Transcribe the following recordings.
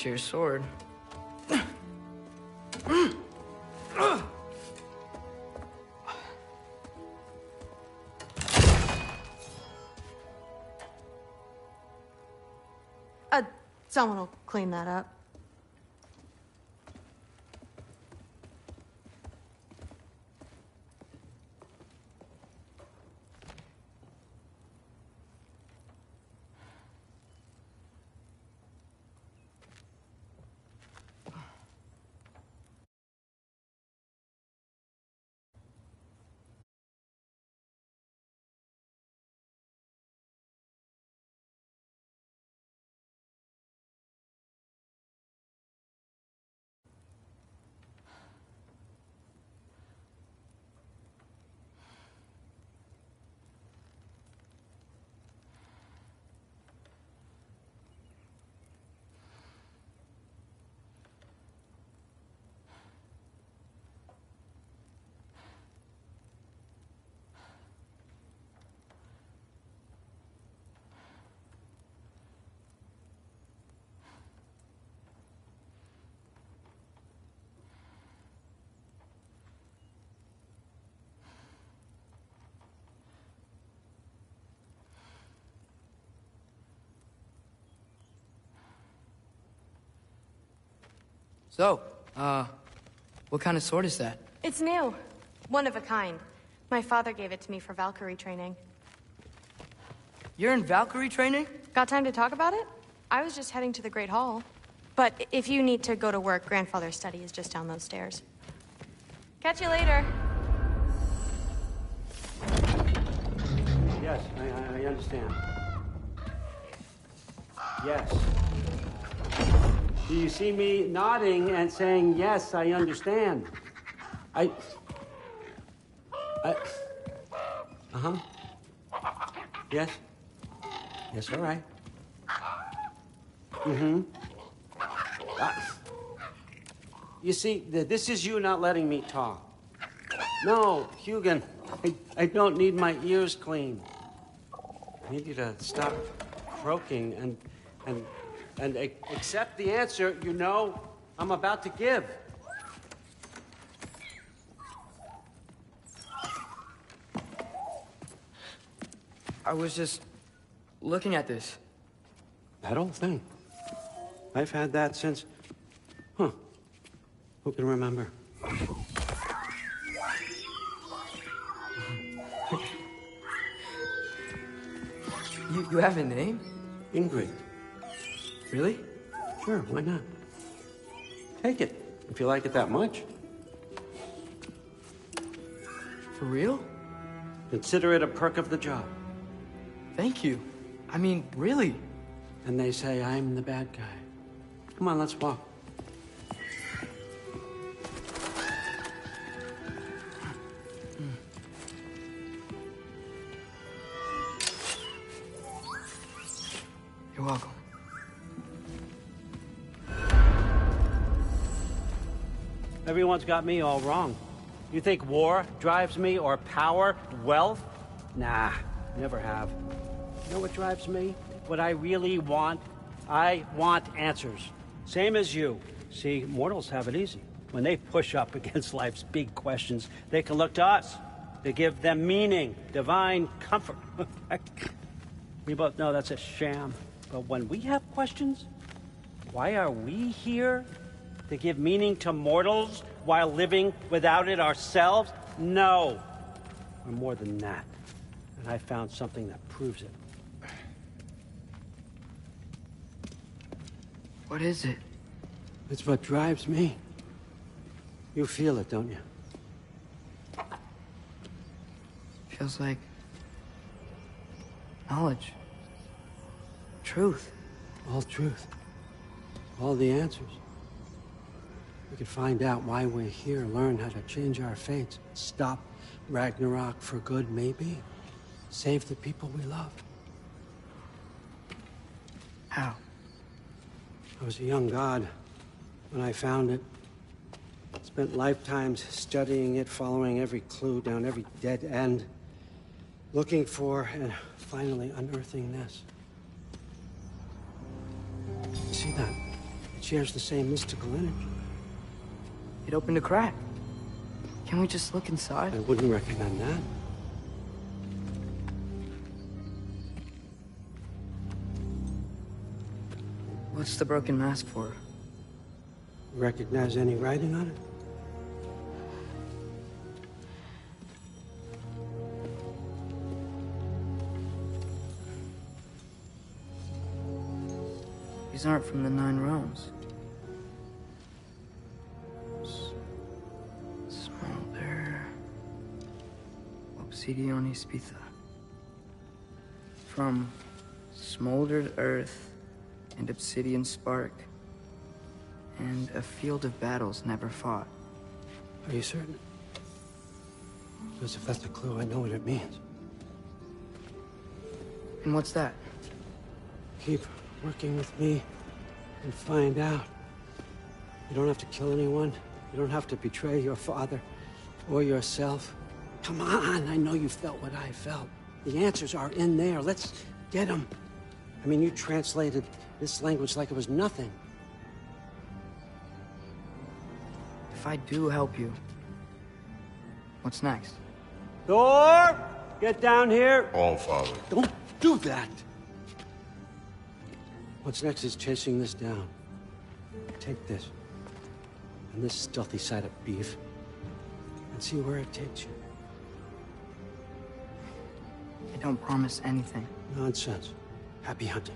Your sword. Someone will clean that up. So, what kind of sword is that? It's new. One of a kind. My father gave it to me for Valkyrie training. You're in Valkyrie training? Got time to talk about it? I was just heading to the Great Hall. But if you need to go to work, Grandfather's study is just down those stairs. Catch you later. Yes, I understand. Yes. Do you see me nodding and saying, yes, I understand? Uh-huh. Yes? Yes, all right. Mm-hmm. You see, this is you not letting me talk. No, Hugan, I don't need my ears cleaned. I need you to stop croaking and accept the answer you know I'm about to give. I was just looking at this. That old thing. I've had that since... Huh. Who can remember? You have a name? Ingrid. Really? Sure, why not? Take it, if you like it that much. For real? Consider it a perk of the job. Thank you. I mean, really. And they say I'm the bad guy. Come on, let's walk. You're welcome. Everyone's got me all wrong. You think war drives me, or power, wealth? Nah, never have. You know what drives me? What I really want? I want answers. Same as you. See, mortals have it easy. When they push up against life's big questions, they can look to us. They give them meaning, divine comfort. We both know that's a sham. But when we have questions, why are we here? To give meaning to mortals while living without it ourselves? No. We're more than that. And I found something that proves it. What is it? It's what drives me. You feel it, don't you? Feels like knowledge. Truth. All truth. All the answers. We could find out why we're here, learn how to change our fates, stop Ragnarok for good, maybe. Save the people we love. How? I was a young god when I found it. Spent lifetimes studying it, following every clue down every dead end, looking for and finally unearthing this. You see that? It's shares the same mystical energy. It opened a crack. Can we just look inside? I wouldn't recommend that. What's the broken mask for? Recognize any writing on it? These aren't from the Nine Realms. Smolder... Obsidione Spitha. From smoldered earth and obsidian spark, and a field of battles never fought. Are you certain? Because if that's a clue, I know what it means. And what's that? Keep working with me and find out. You don't have to kill anyone. You don't have to betray your father or yourself. Come on, I know you felt what I felt. The answers are in there. Let's get them. I mean, you translated this language like it was nothing. If I do help you, what's next? Thor! Get down here! All Father. Don't do that! What's next is chasing this down. Take this, and this stealthy side of beef, and see where it takes you. I don't promise anything. Nonsense. Happy hunting.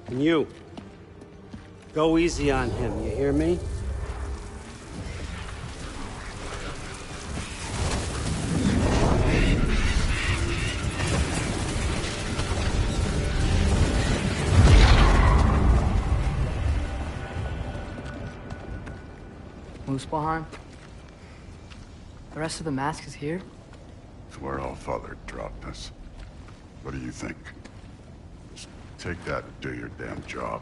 And you, go easy on him, you hear me? Muspelheim? The rest of the mask is here? It's where All Father dropped us. What do you think? Just take that and do your damn job.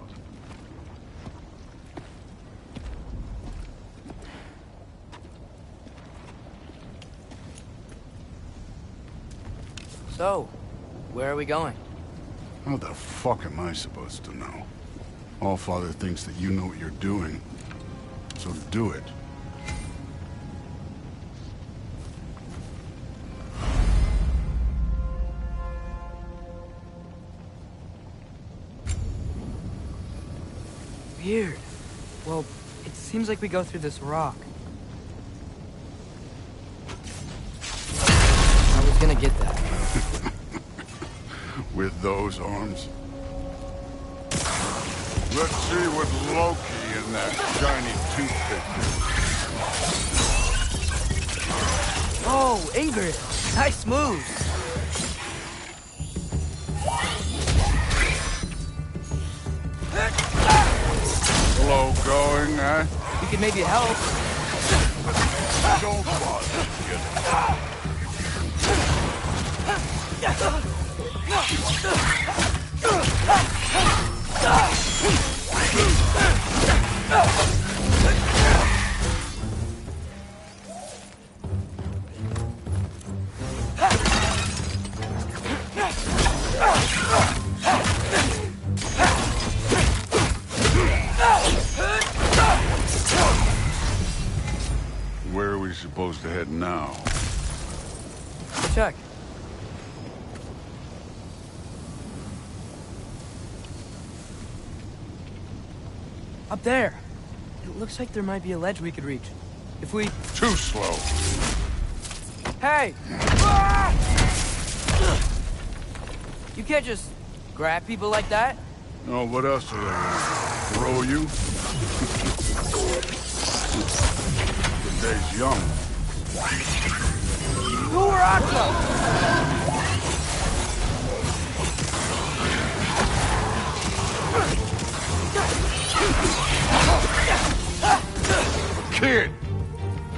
So, where are we going? How the fuck am I supposed to know? All Father thinks that you know what you're doing, so do it. Weird. Well, it seems like we go through this rock. I was gonna get that. With those arms? Let's see what Loki in that shiny toothpick. Oh, Ingrid! Nice move! Slow going, eh? We could maybe help. Don't bother, kid. Where are we supposed to head now? Check. Up there. It looks like there might be a ledge we could reach. If we... Too slow. Hey! You can't just grab people like that. Oh, what else are they gonna throw you? The day's young. Who are Aqua? Kid!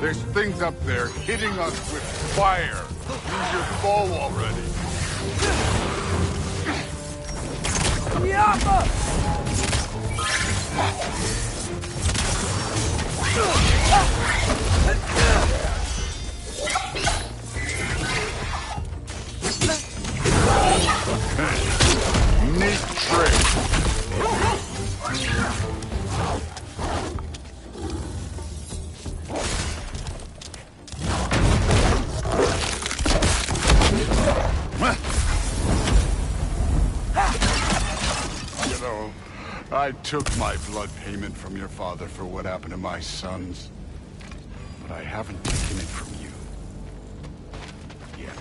There's things up there hitting us with fire. Use your bow already. Yappa! Neat trick. You know, I took my blood payment from your father for what happened to my sons. But I haven't taken it from you. Yet.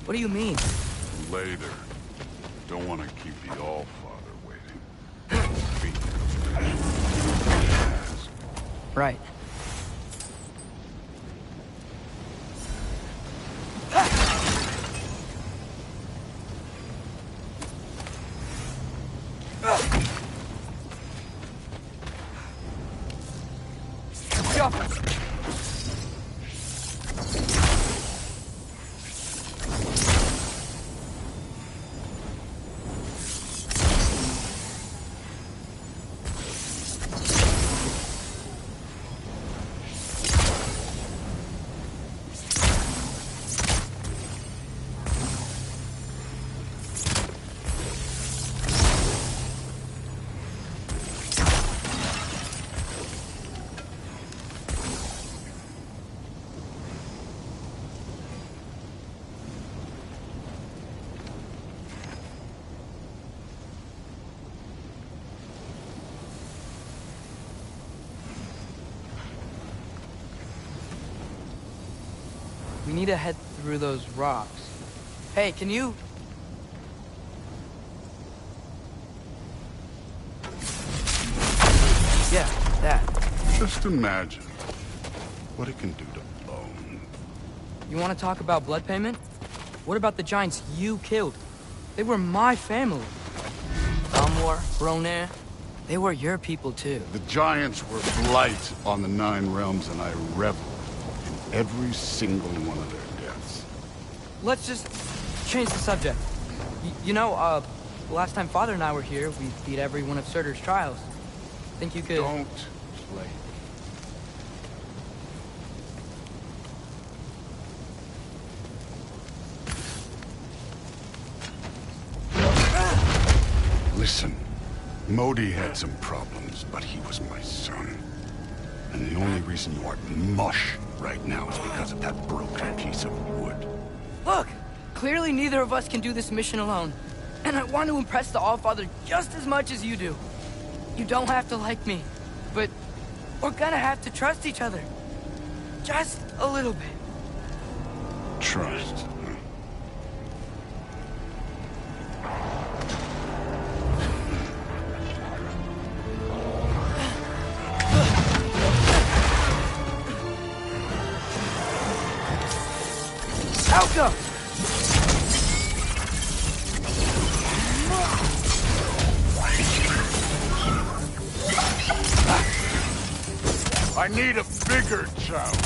What do you mean? Later. Don't want to keep the Allfather waiting. Right. We need to head through those rocks. Hey, can you... Yeah, that. Just imagine what it can do to bone. You want to talk about blood payment? What about the giants you killed? They were my family. Elmore, Ronair, they were your people too. The giants were blight on the Nine Realms, and I reveled in every single one of their deaths. Let's just change the subject. You know, last time Father and I were here, we beat every one of Surtur's trials. Think you could... Don't play. Listen, Modi had some problems, but he was my son. And the only reason you aren't mush right now is because of that broken piece of wood. Look! Clearly neither of us can do this mission alone. And I want to impress the Allfather just as much as you do. You don't have to like me, but we're gonna have to trust each other. Just a little bit. Trust. Outcome! I need a bigger challenge.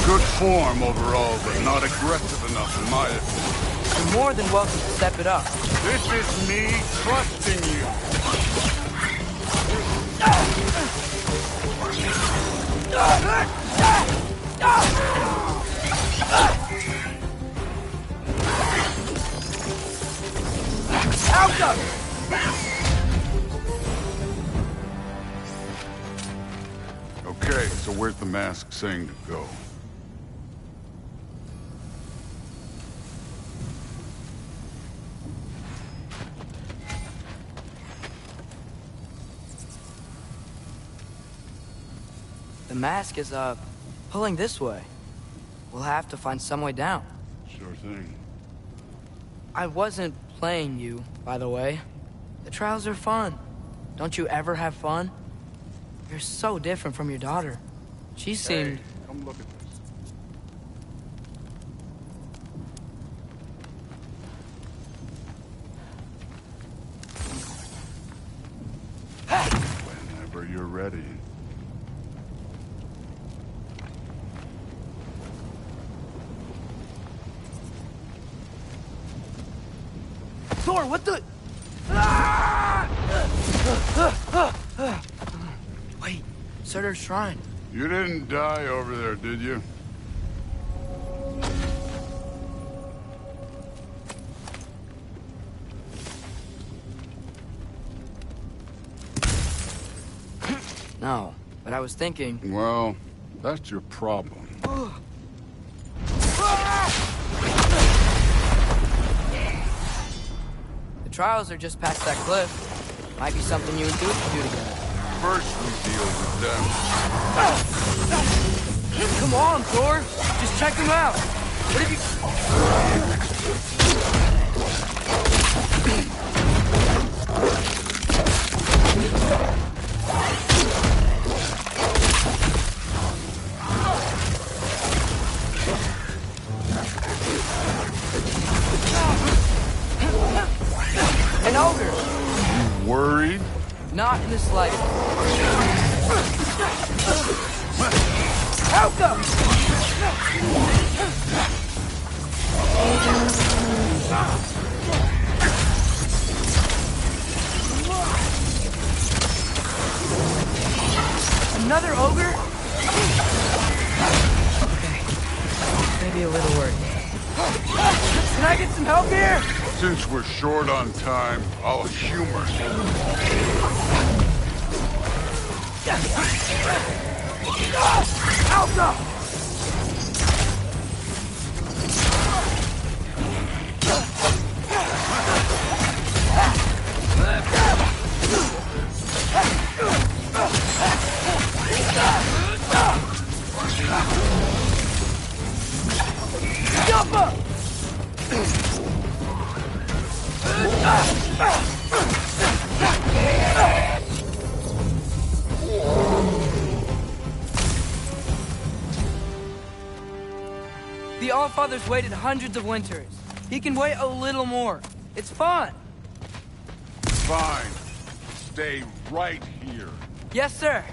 Good form overall, but not aggressive enough in my opinion. You're more than welcome to step it up. This is me trusting you. Outcome! Okay, so where's the mask saying to go? The mask is, pulling this way. We'll have to find some way down. Sure thing. I wasn't playing you, by the way. The trials are fun. Don't you ever have fun? You're so different from your daughter. She seemed... Hey, come look at this. Whenever you're ready. Thor, what the... Surtur's shrine. You didn't die over there, did you? No, but I was thinking... Well, that's your problem. The trials are just past that cliff. Might be something you and Duke can do together. First we deal with them. Come on, Thor! Just check him out! What if you... An ogre! You worried? Not in the slightest. Helga! Another ogre? Okay. Maybe a little worried. Can I get some help here? Since we're short on time, I'll humor you. Helga! Jumper! The Allfather's waited hundreds of winters. He can wait a little more. It's fun. Fine. Stay right here. Yes, sir.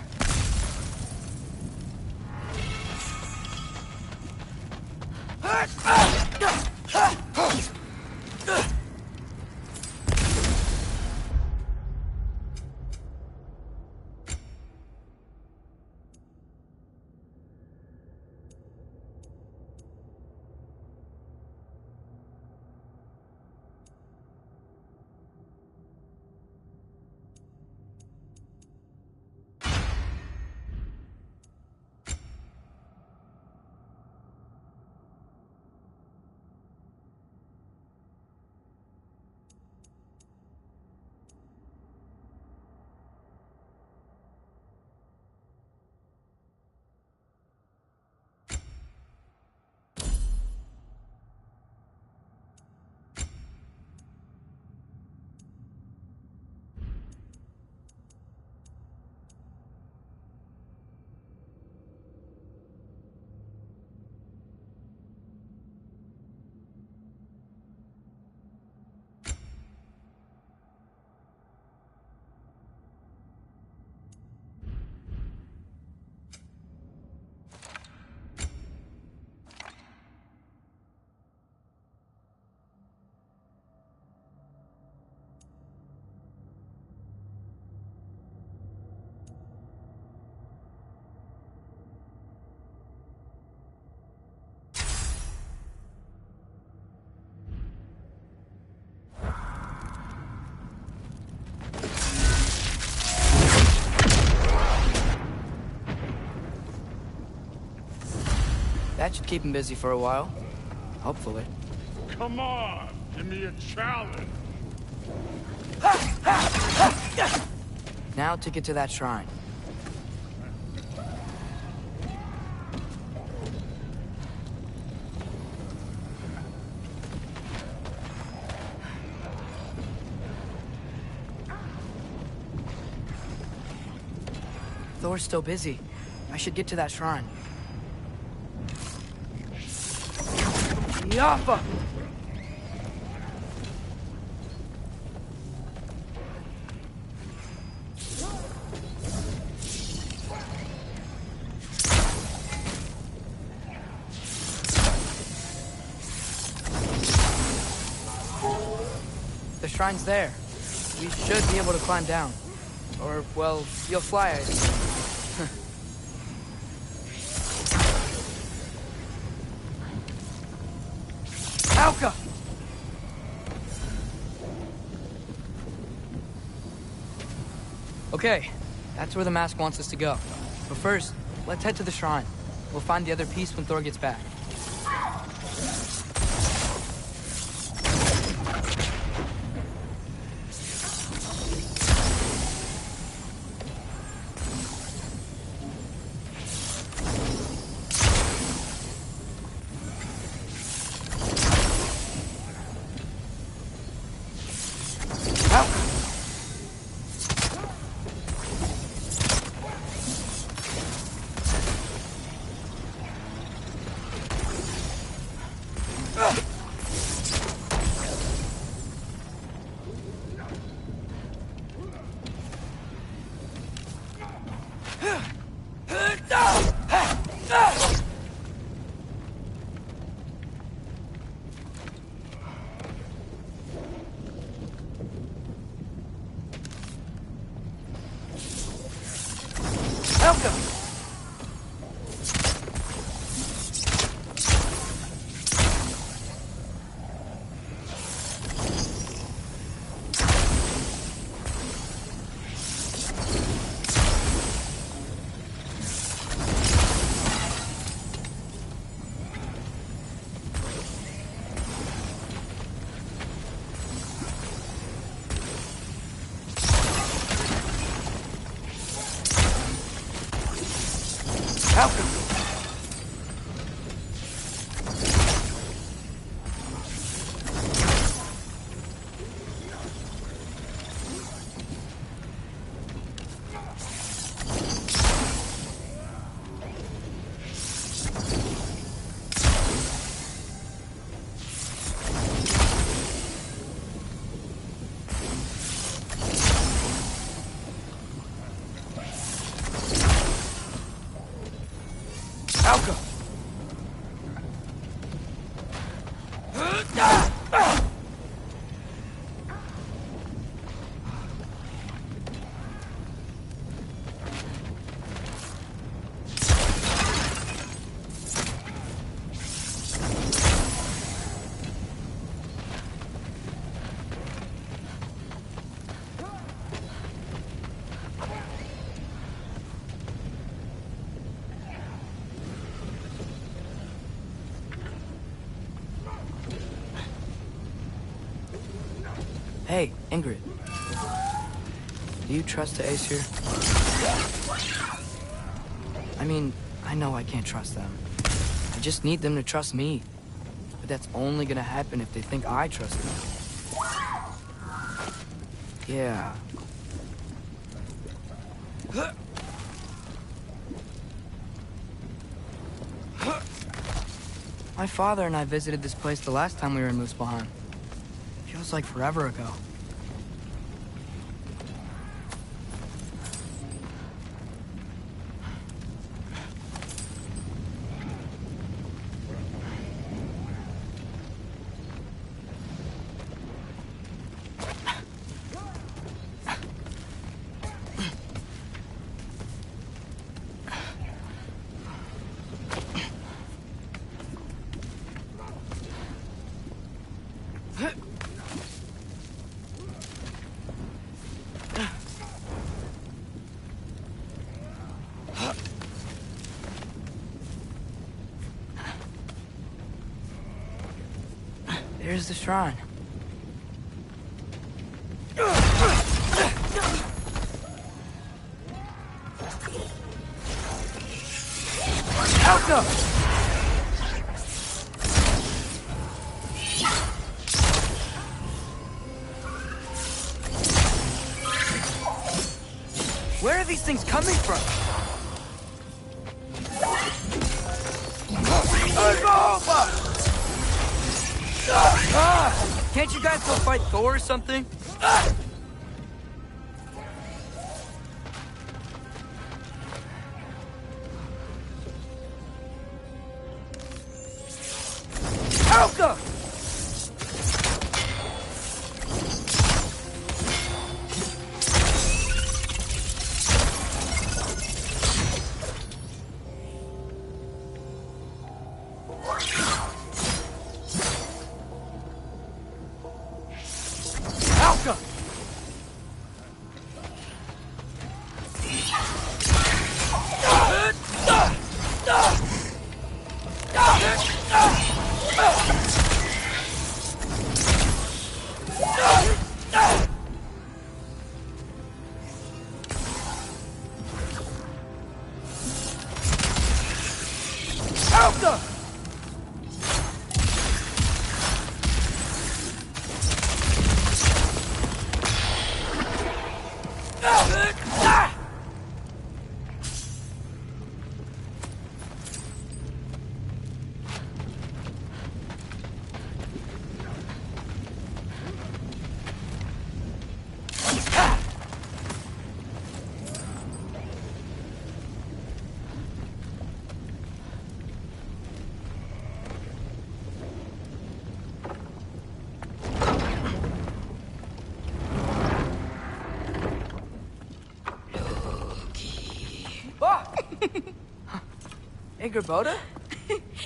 That should keep him busy for a while. Hopefully. Come on, give me a challenge. Now to get to that shrine. Thor's still busy. I should get to that shrine. Yappa! The shrine's there. We should be able to climb down. Or, well, you'll fly, I assume. Alka! Okay, that's where the mask wants us to go. But first, let's head to the shrine. We'll find the other piece when Thor gets back. Hey, Ingrid. Do you trust the Aesir? I mean, I know I can't trust them. I just need them to trust me. But that's only gonna happen if they think I trust them. Yeah. My father and I visited this place the last time we were in Muspelheim. Feels like forever ago. There's the shrine. Alka! Where are these things coming from? Can't you guys go fight Thor or something? Alka! Welcome! Hey, Gerboda?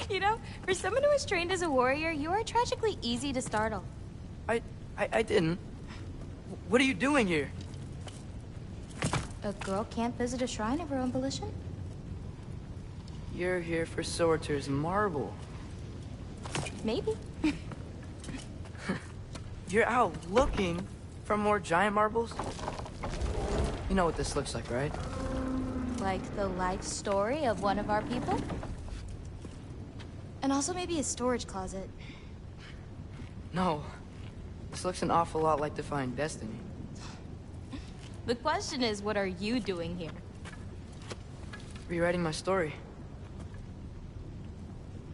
You know, for someone who was trained as a warrior, you are tragically easy to startle. I didn't. What are you doing here? A girl can't visit a shrine of her own volition? You're here for Sorter's marble. Maybe. You're out looking for more giant marbles? You know what this looks like, right? Like the life story of one of our people? And also maybe a storage closet. No. This looks an awful lot like Defying Destiny. The question is, what are you doing here? Rewriting my story.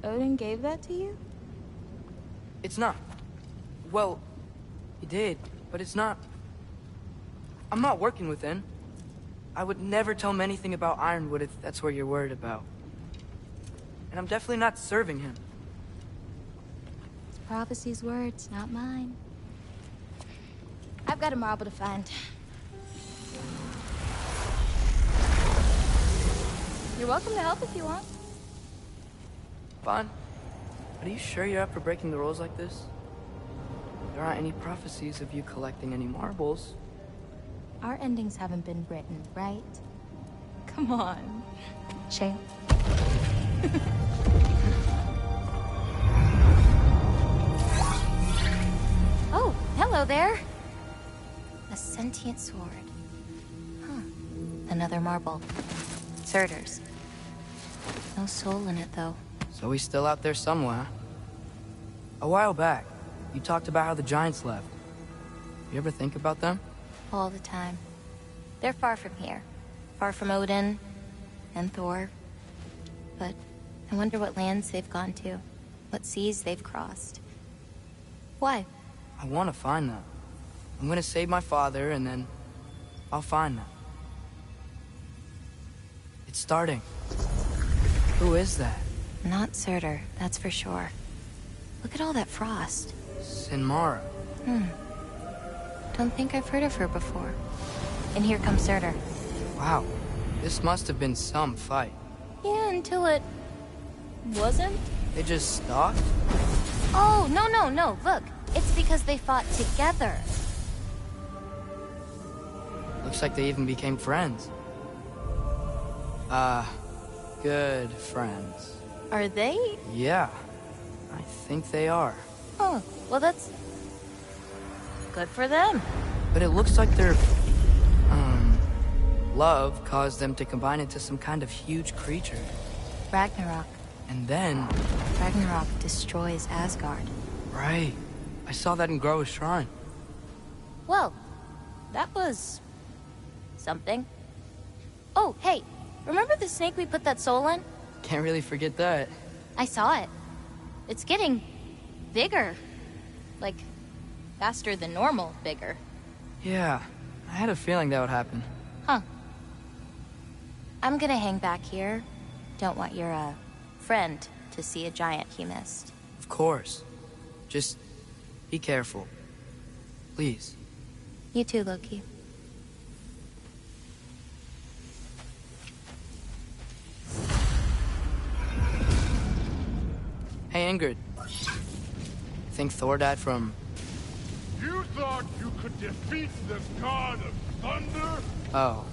Odin gave that to you? It's not. Well, he did, but it's not. I'm not working with him. I would never tell him anything about Ironwood if that's what you're worried about. And I'm definitely not serving him. It's prophecy's words, not mine. I've got a marble to find. You're welcome to help if you want. Vaughn, are you sure you're up for breaking the rules like this? There aren't any prophecies of you collecting any marbles. Our endings haven't been written, right? Come on, champ. Oh, hello there. A sentient sword. Huh. Another marble. Surtur's. No soul in it, though. So he's still out there somewhere. A while back, you talked about how the Giants left. You ever think about them? All the time. They're far from here. Far from Odin and Thor. But I wonder what lands they've gone to. What seas they've crossed. Why? I want to find them. I'm gonna save my father, and then I'll find them. It's starting. Who is that? Not Surtur, that's for sure. Look at all that frost. Sinmara. Don't think I've heard of her before. And here comes Surtur. Wow. This must have been some fight. Yeah, until it... wasn't? They just stalked? Oh, no. Look, it's because they fought together. Looks like they even became friends. Good friends. Are they? Yeah, I think they are. Oh, well that's... good for them. But it looks like their, love caused them to combine into some kind of huge creature. Ragnarok. And then... Ragnarok destroys Asgard. Right. I saw that in Groa's shrine. Well, that was... something. Oh, hey, remember the snake we put that soul in? Can't really forget that. I saw it. It's getting... bigger. Like, faster than normal bigger. Yeah, I had a feeling that would happen. Huh. I'm gonna hang back here. Don't want your, friend to see a giant he missed. Of course. Just be careful. Please. You too, Loki. Hey, Ingrid. Think Thor died from... You thought you could defeat the god of thunder? Oh.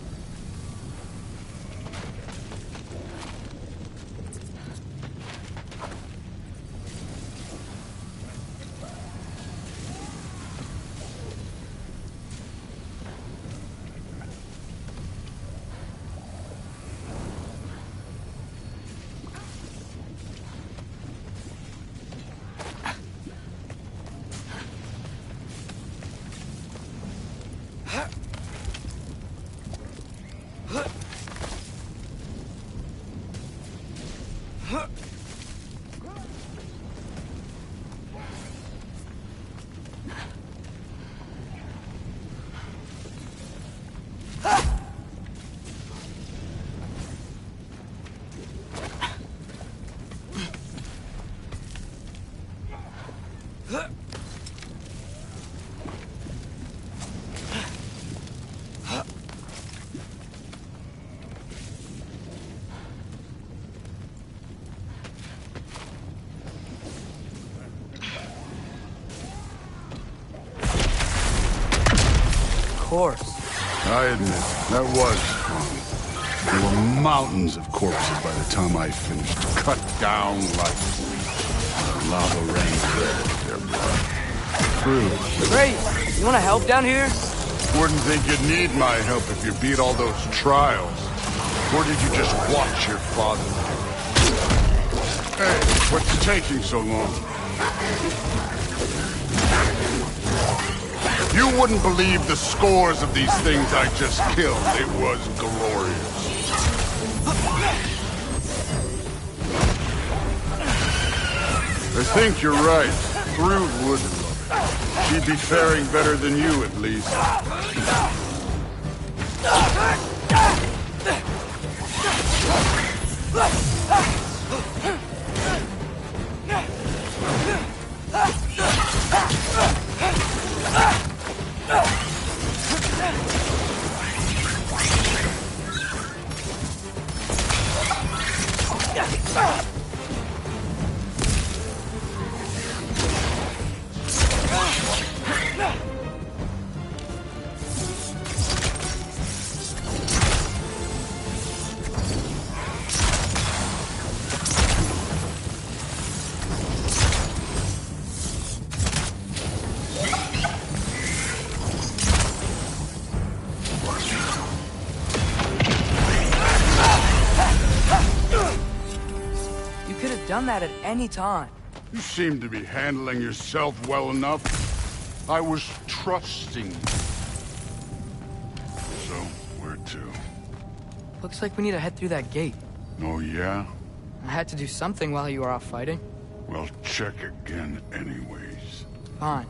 Corpse. I admit, that was fun. There were mountains of corpses by the time I finished, cut down like lava rain their blood. True. Great! You wanna help down here? Wouldn't think you'd need my help if you beat all those trials. Or did you just watch your father? Hey, what's taking so long? You wouldn't believe the scores of these things I just killed. It was glorious. I think you're right. Thrud would love it. She'd be faring better than you, at least. Done that at any time. You seem to be handling yourself well enough. I was trusting you. So, where to? Looks like we need to head through that gate. Oh, yeah? I had to do something while you were off fighting. Well, check again anyways. Fine.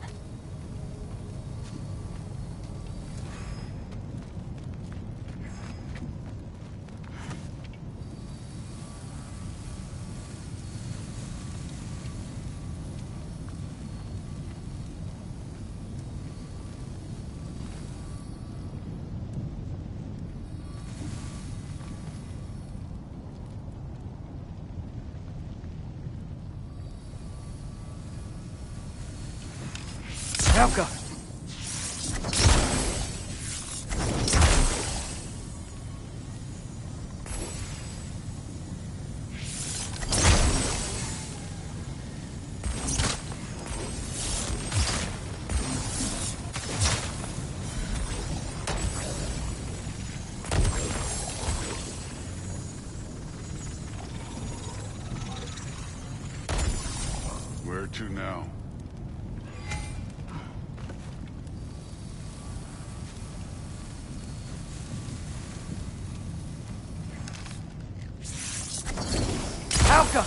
Helka! Where to now? Helka!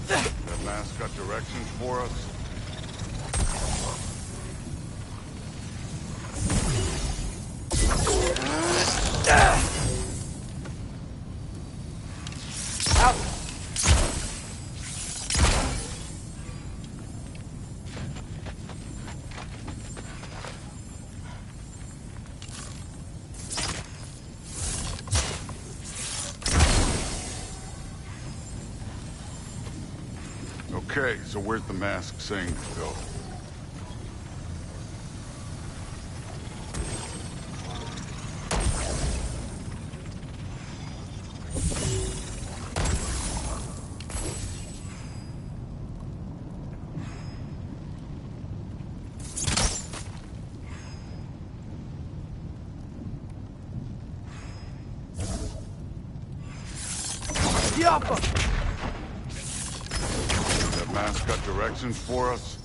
That mask got directions for us? Okay, so where's the mask saying to go? Yappa! That mask got directions for us?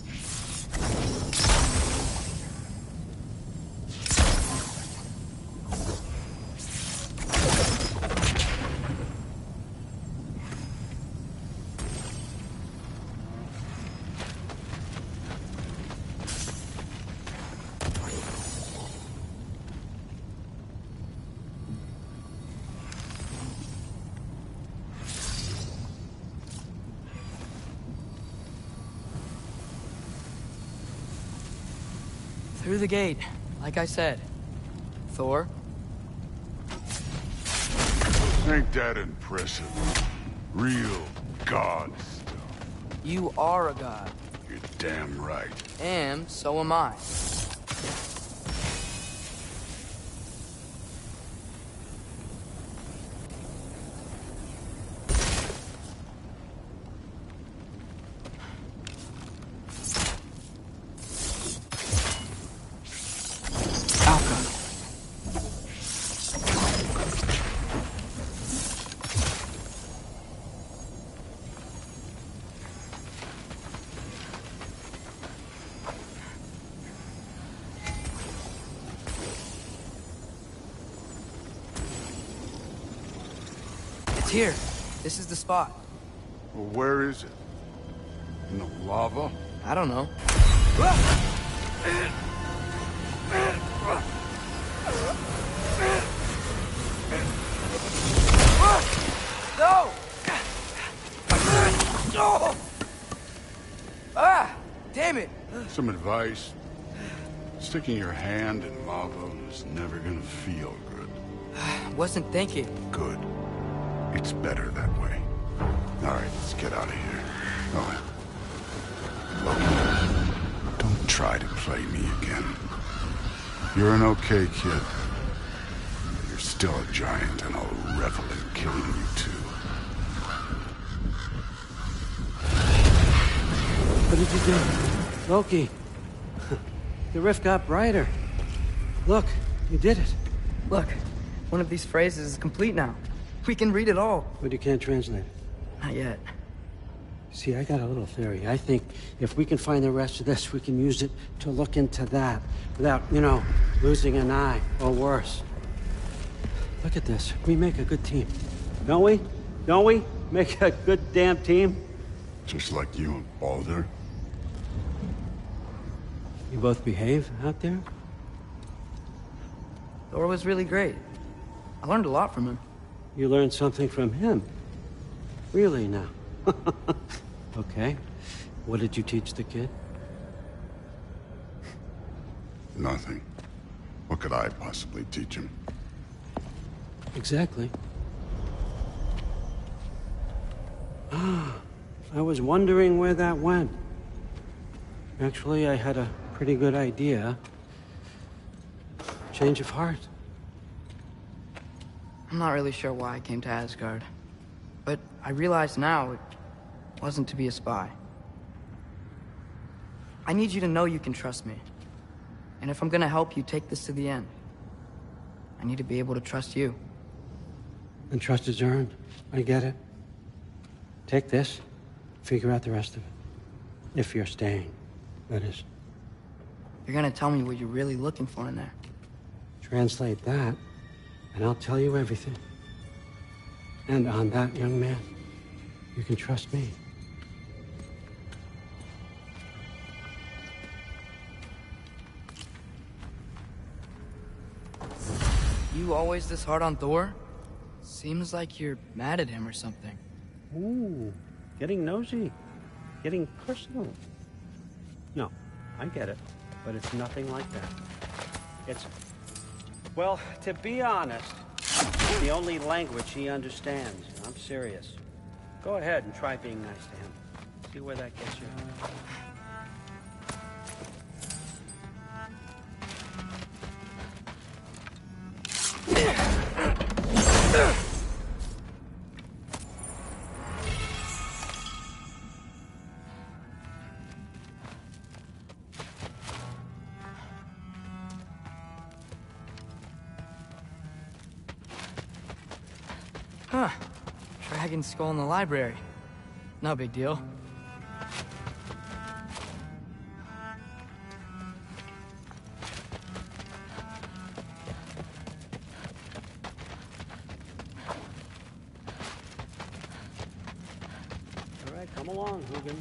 Through the gate, like I said. Thor? Ain't that impressive? Real god stuff. You are a god. You're damn right. And so am I. It's here. This is the spot. Well, where is it? In the lava? I don't know. No! No! Ah! Damn it! Some advice? Sticking your hand in lava is never gonna feel good. Wasn't thinking. Good. It's better that way. All right, let's get out of here. Oh, look, don't try to play me again. You're an okay kid. You're still a giant, and I'll revel in killing you too. What did you do? Loki. The rift got brighter. Look, you did it. Look, one of these phrases is complete now. We can read it all. But you can't translate it. Not yet. See, I got a little theory. I think if we can find the rest of this, we can use it to look into that without, losing an eye or worse. Look at this. We make a good team. Don't we? Don't we? Make a good damn team? Just like you and Baldur. You both behave out there? Thor was really great. I learned a lot from him. You learned something from him? Really now? Okay. What did you teach the kid? Nothing. What could I possibly teach him? Exactly. Ah, I was wondering where that went. Actually, I had a pretty good idea. Change of heart. I'm not really sure why I came to Asgard. But I realize now it wasn't to be a spy. I need you to know you can trust me. And if I'm gonna help you take this to the end, I need to be able to trust you. And trust is earned. I get it. Take this, figure out the rest of it. If you're staying, that is. You're gonna tell me what you're really looking for in there. Translate that, and I'll tell you everything. And on that, young man, you can trust me. You always this hard on Thor? Seems like you're mad at him or something. Ooh, getting nosy. Getting personal. No, I get it. But it's nothing like that. It's... Well, to be honest, it's the only language he understands. I'm serious. Go ahead and try being nice to him. See where that gets you. dragon skull in the library. No big deal. All right, come along, Hugin.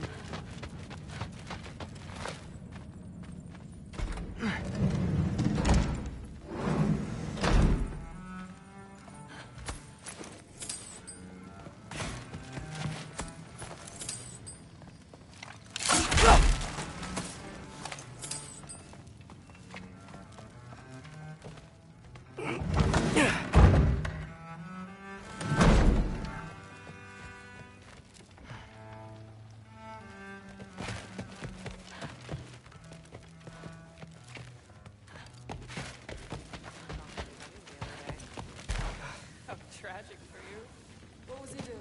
Tragic for you. What was he doing?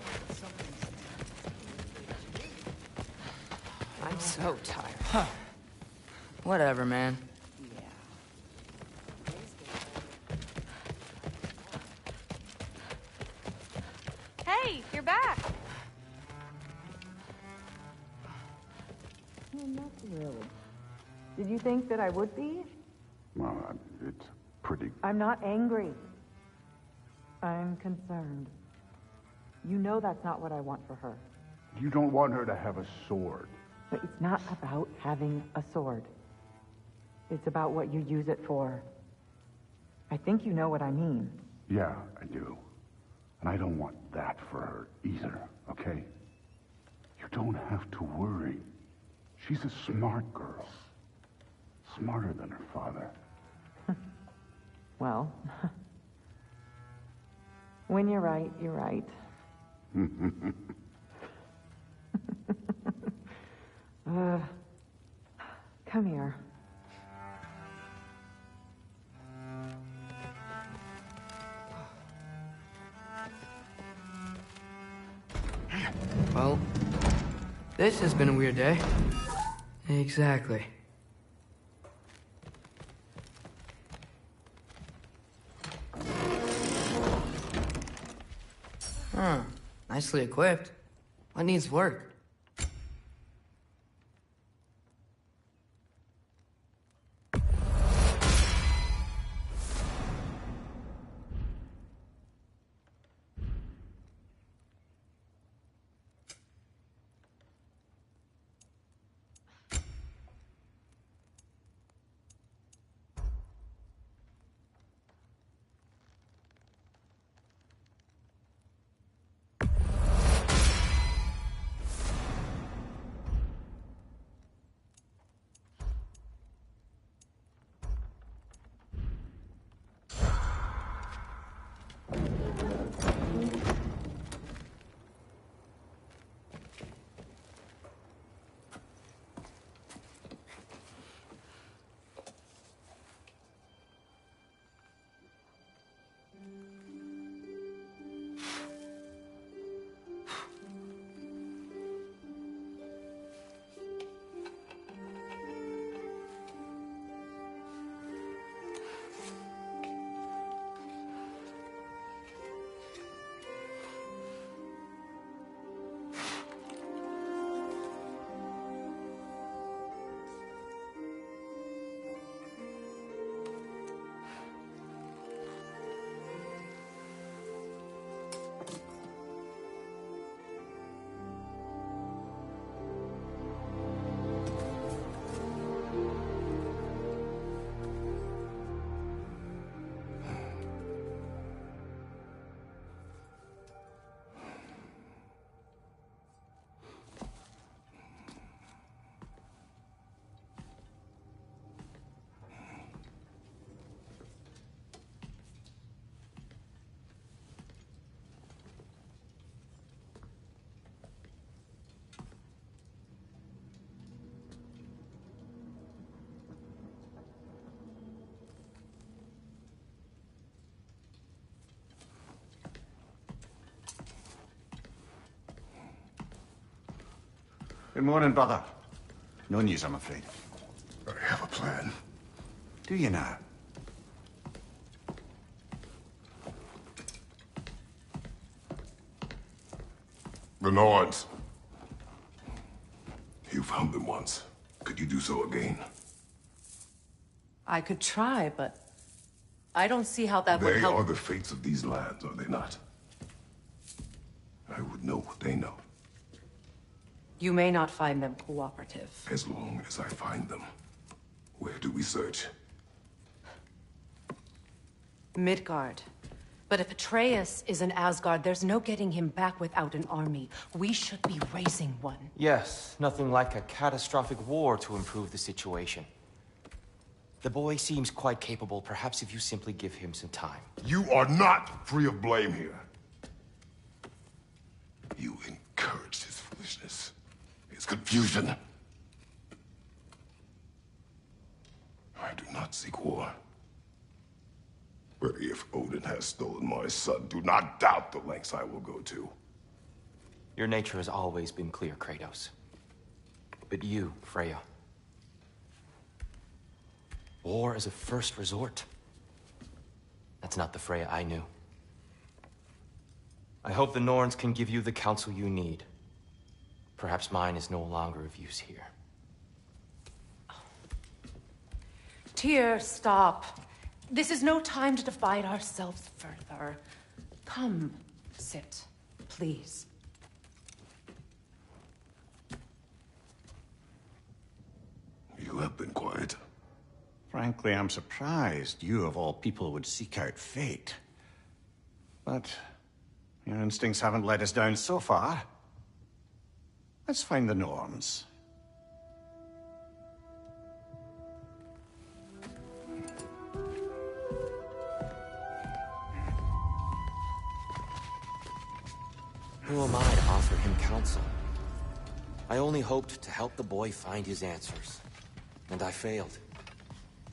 I'm so tired. Whatever, man. Hey, you're back. Well, not really. Did you think that I would be? Well, it's pretty... I'm not angry. I'm concerned. You know that's not what I want for her. You don't want her to have a sword. But it's not about having a sword. It's about what you use it for. I think you know what I mean. Yeah, I do. And I don't want that for her either, okay? You don't have to worry. She's a smart girl. Smarter than her father. Well, when you're right, you're right. Come here. Well, this has been a weird day. Exactly. Huh. Nicely equipped. What needs work? Good morning, brother. No news, I'm afraid. I have a plan. Do you now? The Nords. You found them once. Could you do so again? I could try, but I don't see how that would They help. are the fates of these lands, are they not? I would know what they know. You may not find them cooperative. As long as I find them. Where do we search? Midgard. But if Atreus is in Asgard, there's no getting him back without an army. We should be raising one. Yes, nothing like a catastrophic war to improve the situation. The boy seems quite capable. Perhaps if you simply give him some time. You are not free of blame here. You encouraged his foolishness, his confusion. I do not seek war. But if Odin has stolen my son, do not doubt the lengths I will go to. Your nature has always been clear, Kratos. But you, Freya. War is a first resort. That's not the Freya I knew. I hope the Norns can give you the counsel you need. Perhaps mine is no longer of use here. Tyr, stop. This is no time to divide ourselves further. Come, sit, please. You have been quiet. Frankly, I'm surprised you, of all people, would seek out fate. But your instincts haven't let us down so far. Let's find the Norns. Who am I to offer him counsel? I only hoped to help the boy find his answers. And I failed.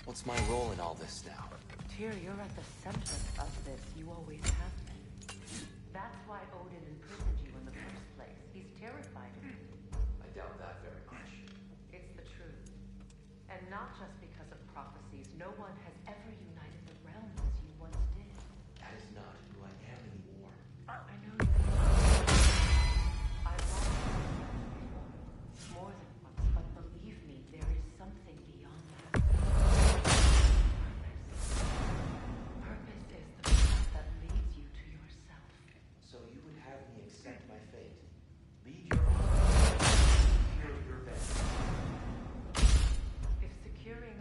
What's my role in all this now? Tyr, you're at the center of this. You always have been. That's why Odin imprisoned you in the first place. He's terrified of you. I doubt that very much. It's the truth. And not just because of prophecies. No one has ever united the realms as you once did. That is not who I am anymore. I know you. I lost you more than once, but believe me, there is something beyond that. Purpose is the path that leads you to yourself. So you would have me accept my fate. Lead your army. Hear your vengeance. If securing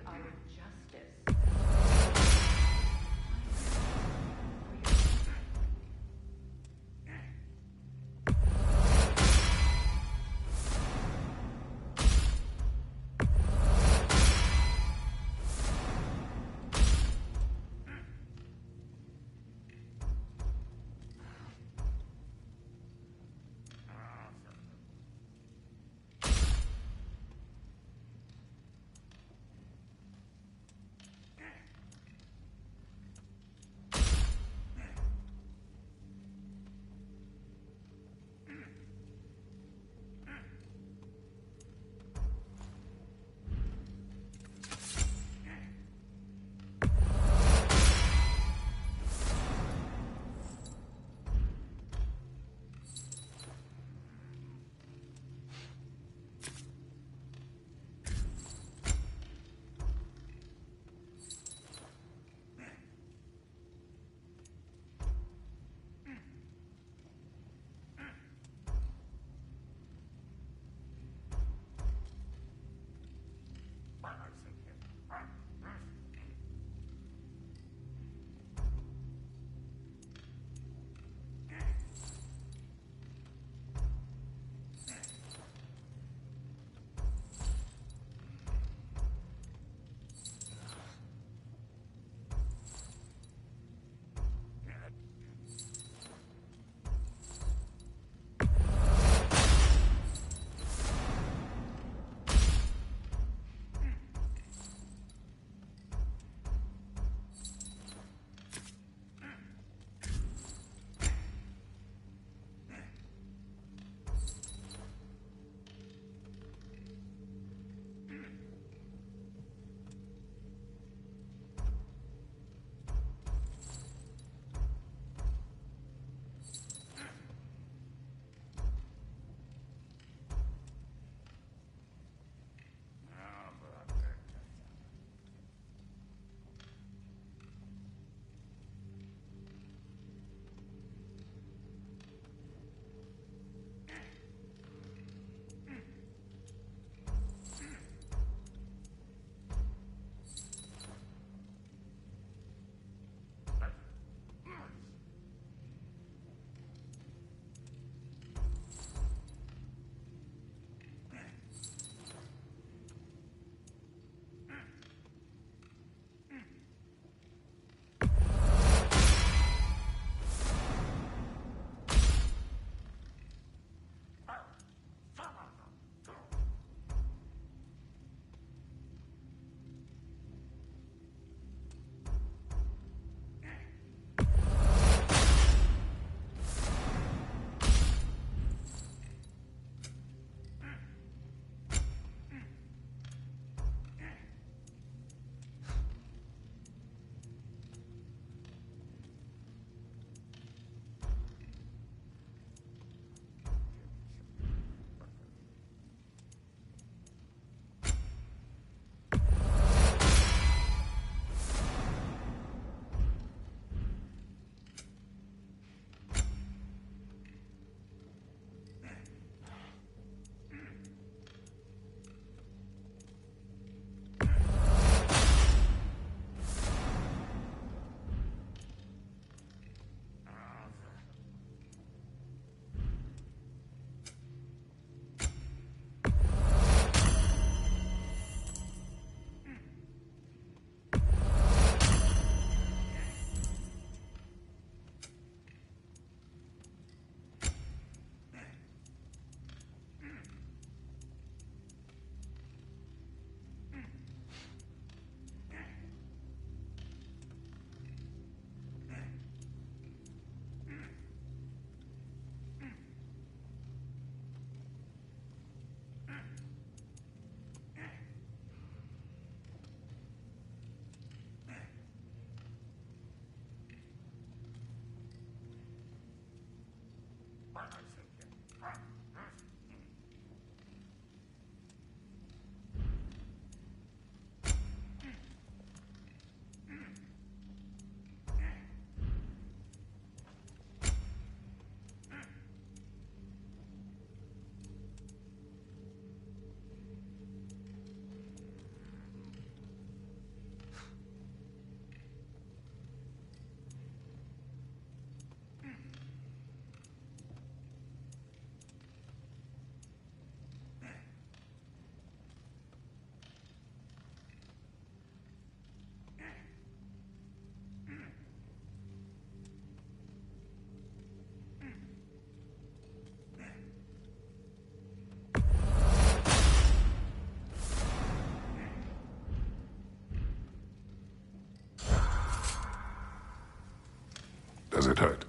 Does it hurt?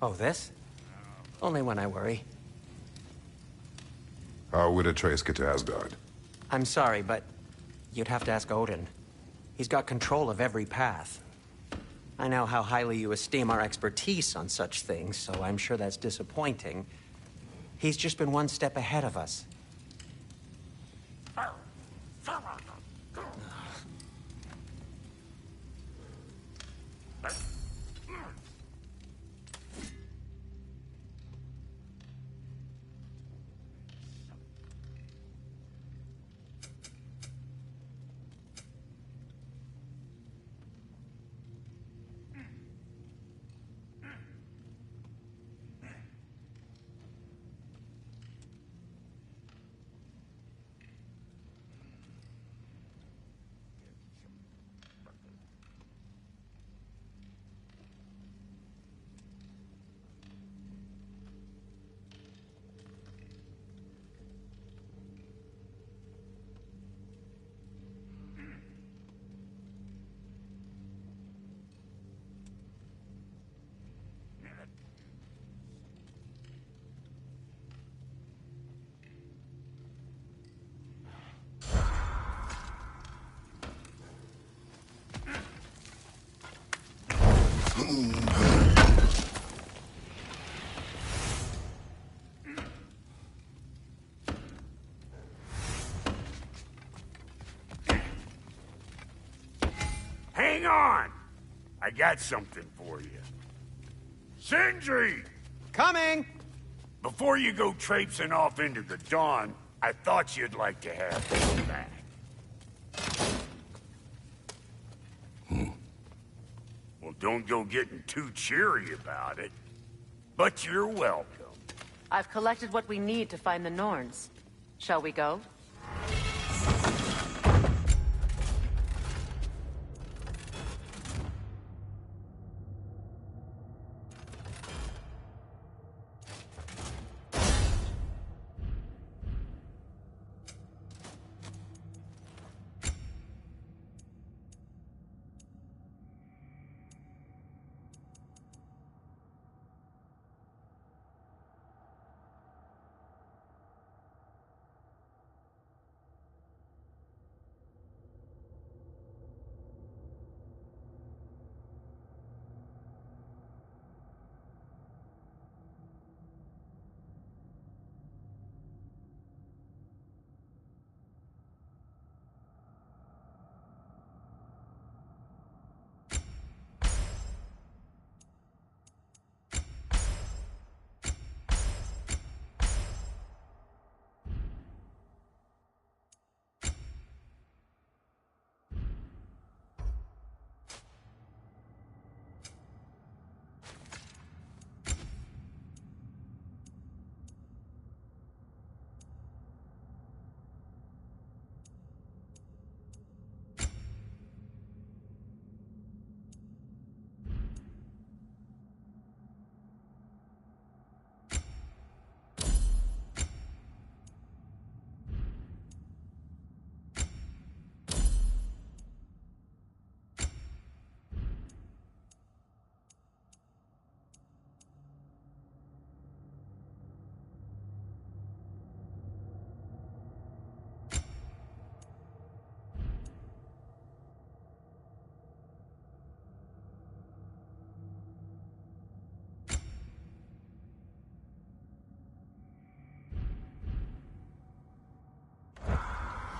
Oh, this? Only when I worry. How would Atreus get to Asgard? I'm sorry, but you'd have to ask Odin. He's got control of every path. I know how highly you esteem our expertise on such things, so I'm sure that's disappointing. He's just been one step ahead of us. Hang on! I got something for you. Sindri! Coming! Before you go traipsing off into the dawn, I thought you'd like to have this back. Well, don't go getting too cheery about it. But you're welcome. I've collected what we need to find the Norns. Shall we go?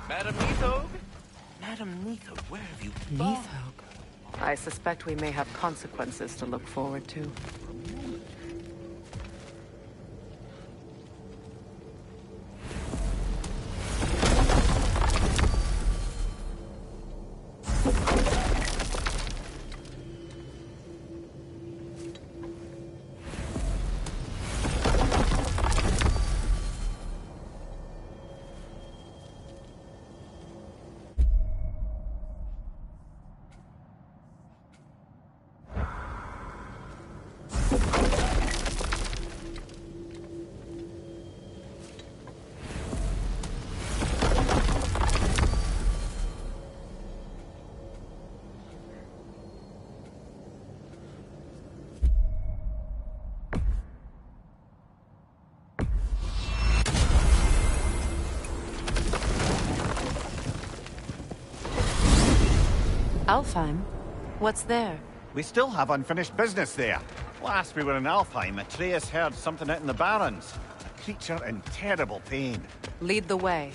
Madam Neathog? Madam Neathog, where have you been? Neathog. I suspect we may have consequences to look forward to. Alfheim? What's there? We still have unfinished business there. Last we were in Alfheim, Atreus heard something out in the Barrens. A creature in terrible pain. Lead the way.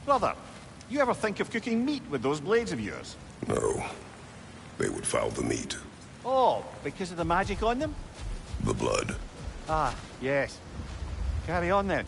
Brother, you ever think of cooking meat with those blades of yours? No. They would foul the meat. Oh, because of the magic on them? The blood. Ah, yes. Carry on then.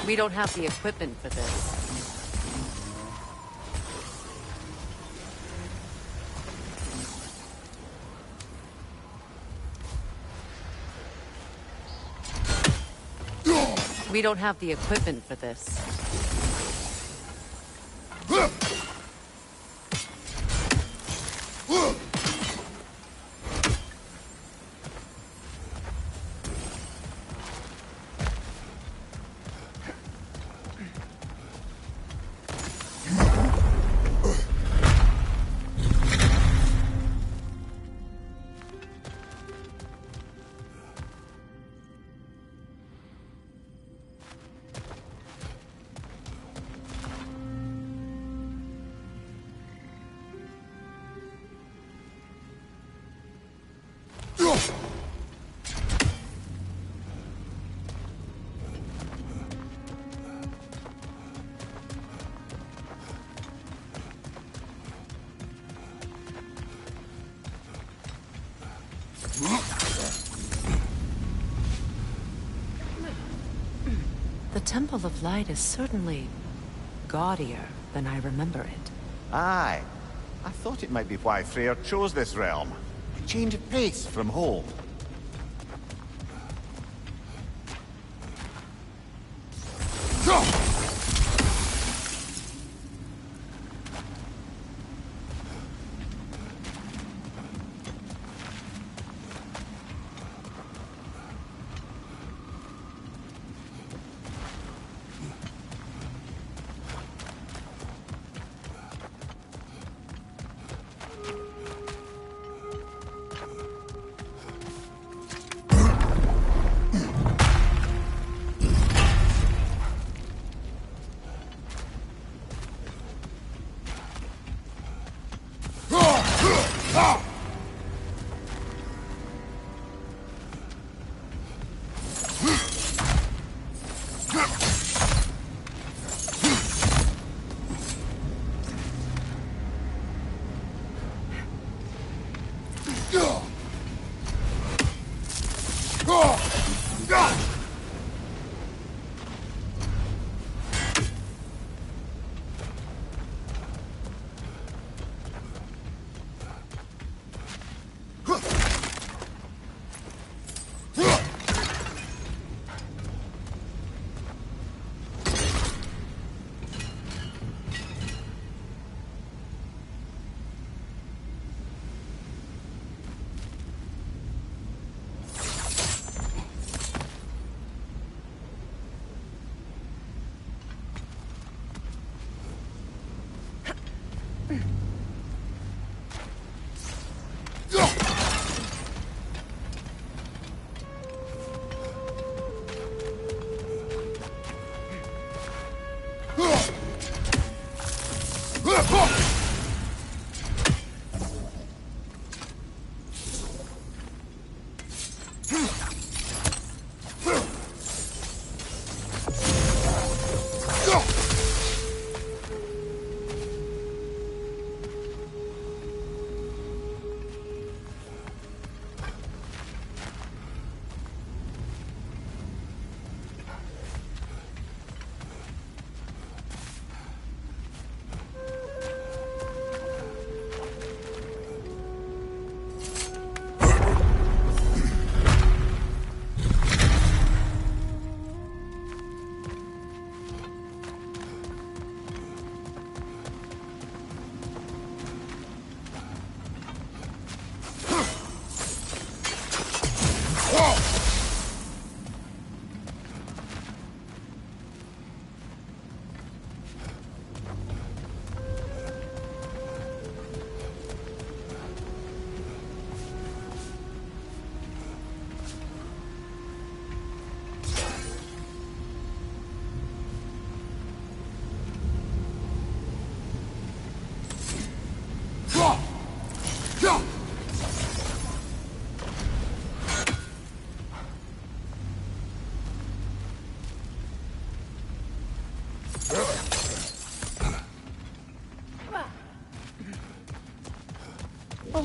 We don't have the equipment for this. We don't have the equipment for this. The Temple of Light is certainly gaudier than I remember it. Aye. I thought it might be why Freyr chose this realm. A change of pace from home.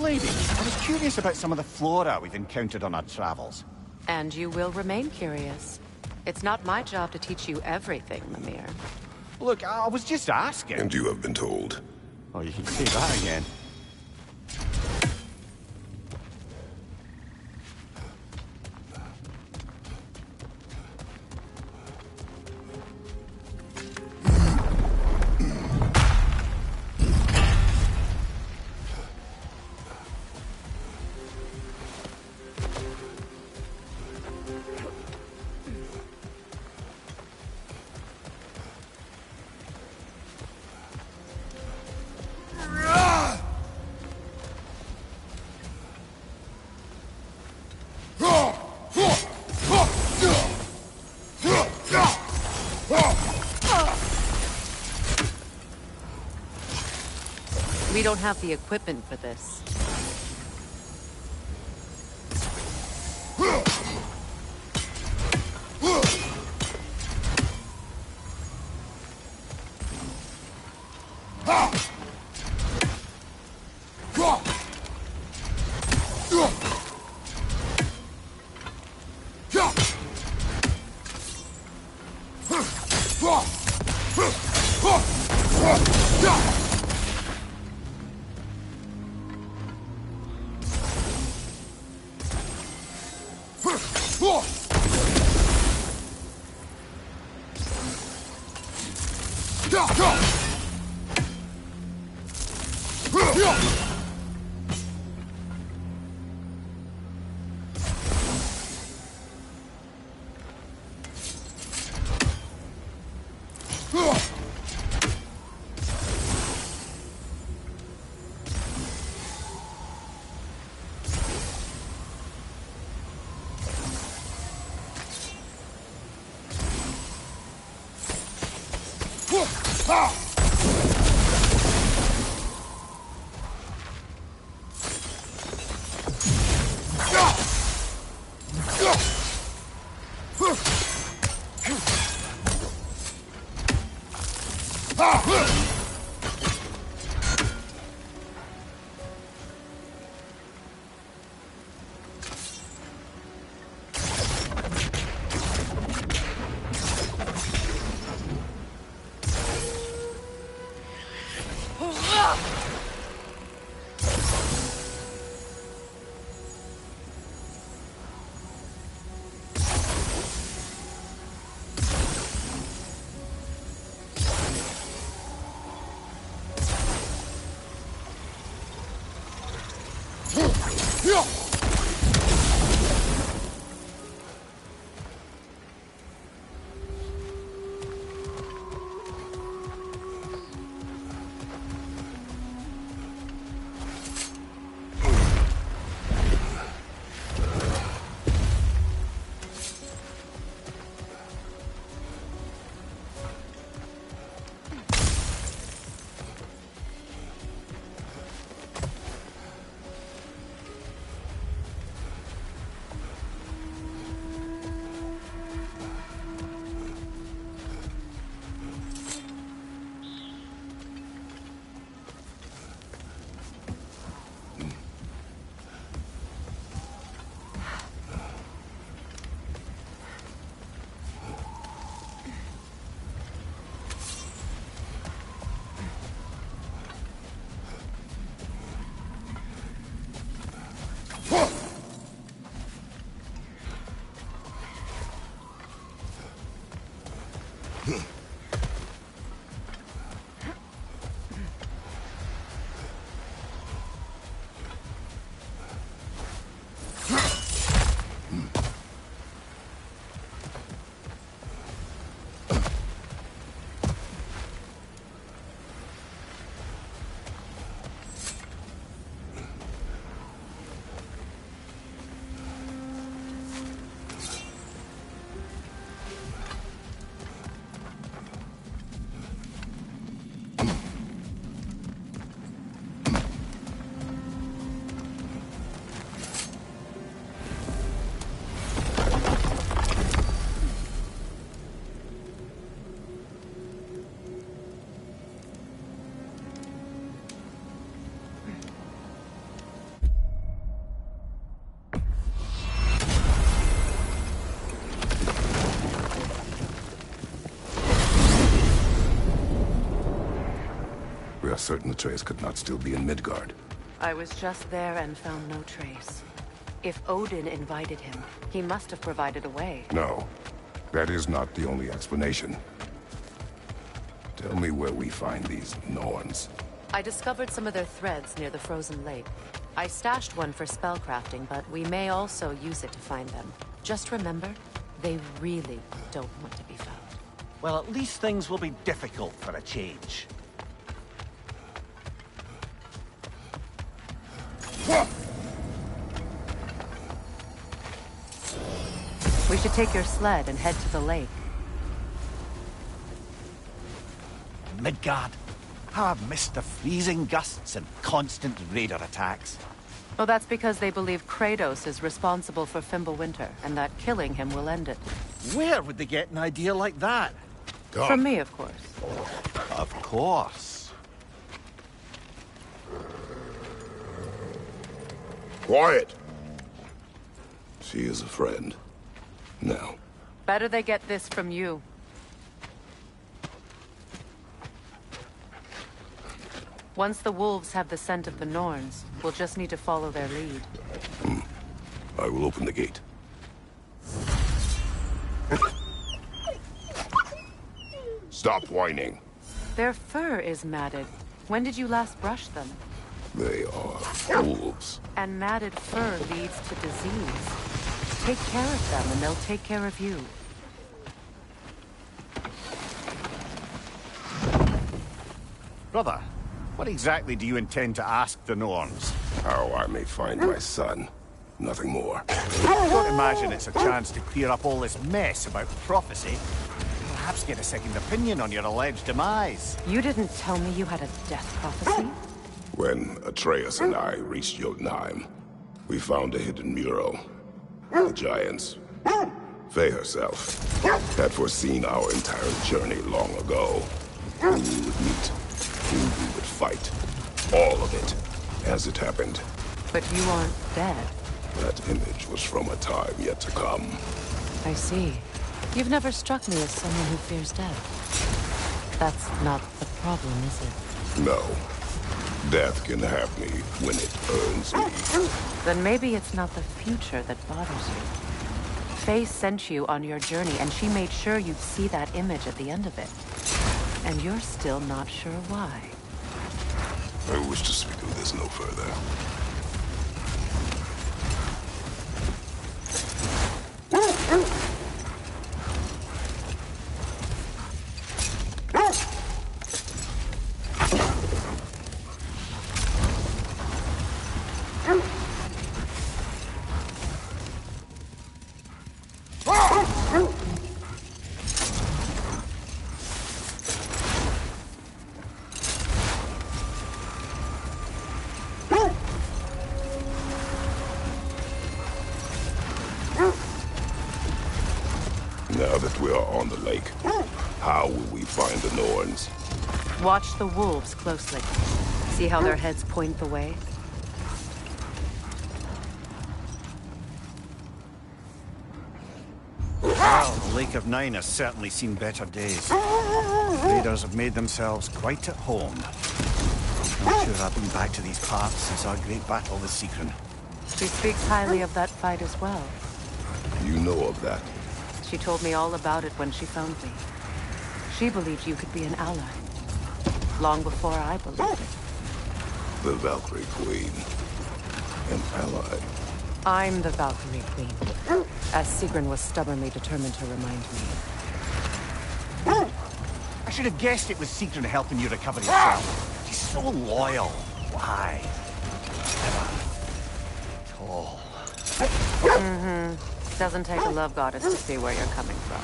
ladies. I was curious about some of the flora we've encountered on our travels. And you will remain curious. It's not my job to teach you everything, Mimir. Look, I was just asking. And you have been told. Oh, you can say that again. We don't have the equipment for this. are certain the trace could not still be in Midgard. I was just there and found no trace. If Odin invited him, he must have provided a way. No, that is not the only explanation. Tell me where we find these Norns. I discovered some of their threads near the frozen lake. I stashed one for spellcrafting, but we may also use it to find them. Just remember, they really don't want to be found. Well, at least things will be difficult for a change. We should take your sled and head to the lake. Midgard. How I've missed the freezing gusts and constant raider attacks. Well, that's because they believe Kratos is responsible for Fimbulwinter, and that killing him will end it. Where would they get an idea like that? From me, of course. Of course. Quiet! She is a friend. Now. Better they get this from you. Once the wolves have the scent of the Norns, we'll just need to follow their lead. I will open the gate. Stop whining. Their fur is matted. When did you last brush them? They are wolves. And matted fur leads to disease. Take care of them and they'll take care of you. Brother, what exactly do you intend to ask the Norns? How I may find my son. Nothing more. Don't imagine it's a chance to clear up all this mess about prophecy. Perhaps get a second opinion on your alleged demise. You didn't tell me you had a death prophecy? When Atreus and I reached Jotunheim, we found a hidden mural. The giants, Faye herself, had foreseen our entire journey long ago. Who we would meet, who we would fight. All of it, as it happened. But you aren't dead. That image was from a time yet to come. I see. You've never struck me as someone who fears death. That's not the problem, is it? No. Death can have me when it earns me. Then maybe it's not the future that bothers you. Faye sent you on your journey, and she made sure you'd see that image at the end of it. And you're still not sure why. I wish to speak of this no further. Now that we are on the lake, how will we find the Norns? Watch the wolves closely. See how their heads point the way? Well, the Lake of Nine has certainly seen better days. Raiders have made themselves quite at home. Not sure I've been back to these parts since our great battle with Sigrun. She speaks highly of that fight as well. You know of that? She told me all about it when she found me. She believed you could be an ally. Long before I believed it. The Valkyrie Queen. An ally. I'm the Valkyrie Queen, as Sigrun was stubbornly determined to remind me. I should have guessed it was Sigrun helping you recover yourself. She's so loyal. Why? Never. At all. Doesn't take a love goddess to see where you're coming from.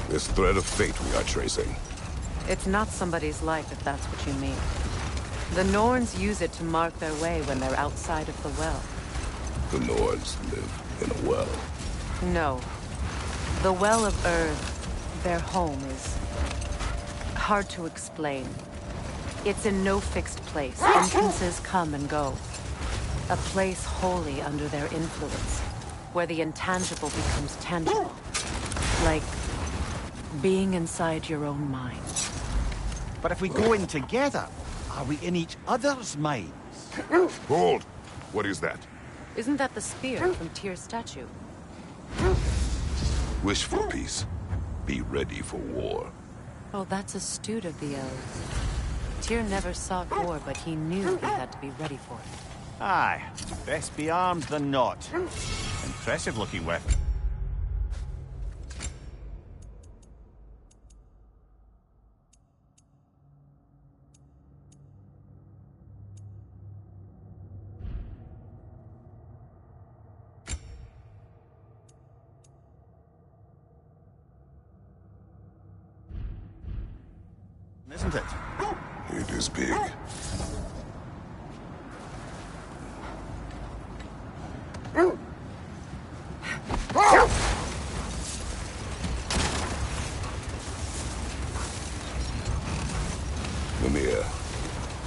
This thread of fate we are tracing. It's not somebody's life, if that's what you mean. The Norns use it to mark their way when they're outside of the well. The Norns live in a well. No. The Well of Earth, their home, is hard to explain. It's in no fixed place. Entrances come and go. A place wholly under their influence, where the intangible becomes tangible. Like Being inside your own mind. But if we go in together, are we in each other's minds? Hold! What is that? Isn't that the spear from Tyr's statue? Wish for peace. Be ready for war. Oh, that's astute of the elves. Tyr never sought war, but he knew he had to be ready for it. Aye, best be armed than not. Impressive looking weapon. Isn't it? It is big. Mimir,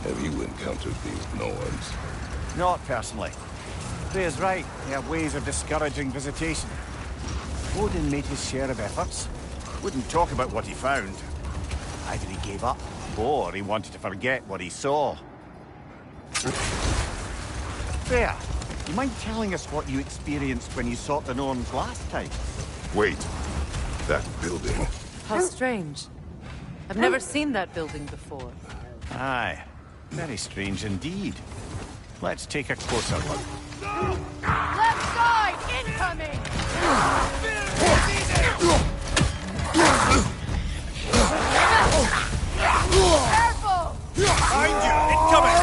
have you encountered these Norns? Not personally. Freya's right. They have ways of discouraging visitation. Odin made his share of efforts. Wouldn't talk about what he found. Either he gave up, or he wanted to forget what he saw. Freya, you mind telling us what you experienced when you sought the Norns last time? Wait. That building. How strange. I've never seen that building before. Aye. Very strange indeed. Let's take a closer look. Left side, incoming! Careful! Behind you! Incoming!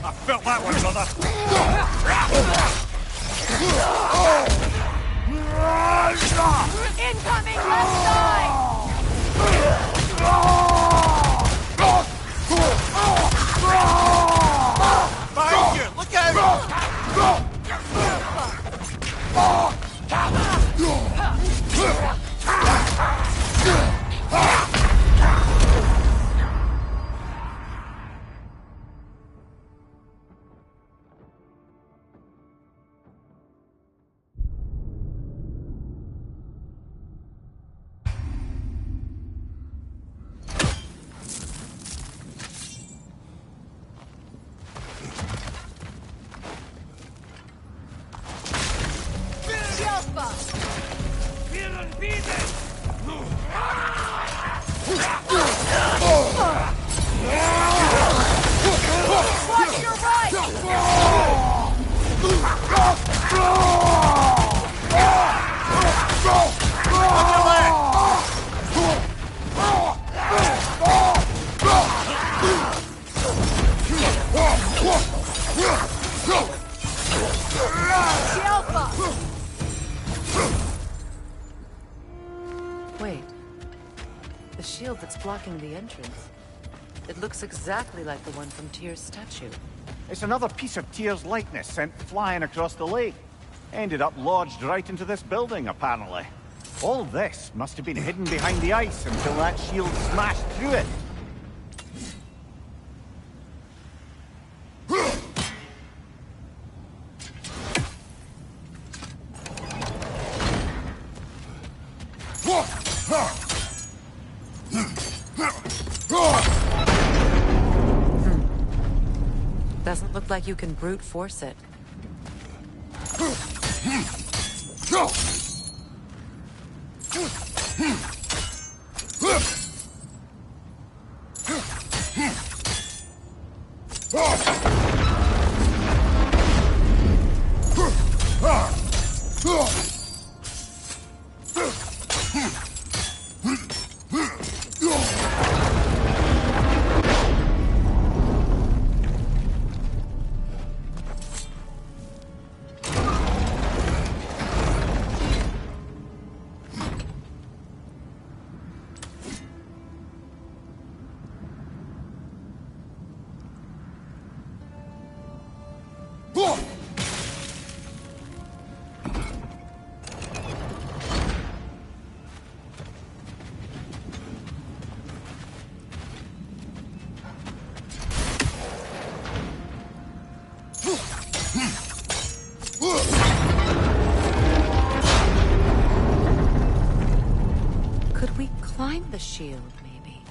I felt that one, brother. Incoming left side! Behind you! Look out! Watch your right! Wait. The shield that's blocking the entrance. It looks exactly like the one from Tyr's statue. It's another piece of Tyr's likeness sent flying across the lake. Ended up lodged right into this building, apparently. All this must have been hidden behind the ice until that shield smashed through it. Doesn't look like you can brute force it. Could we climb the shield, maybe?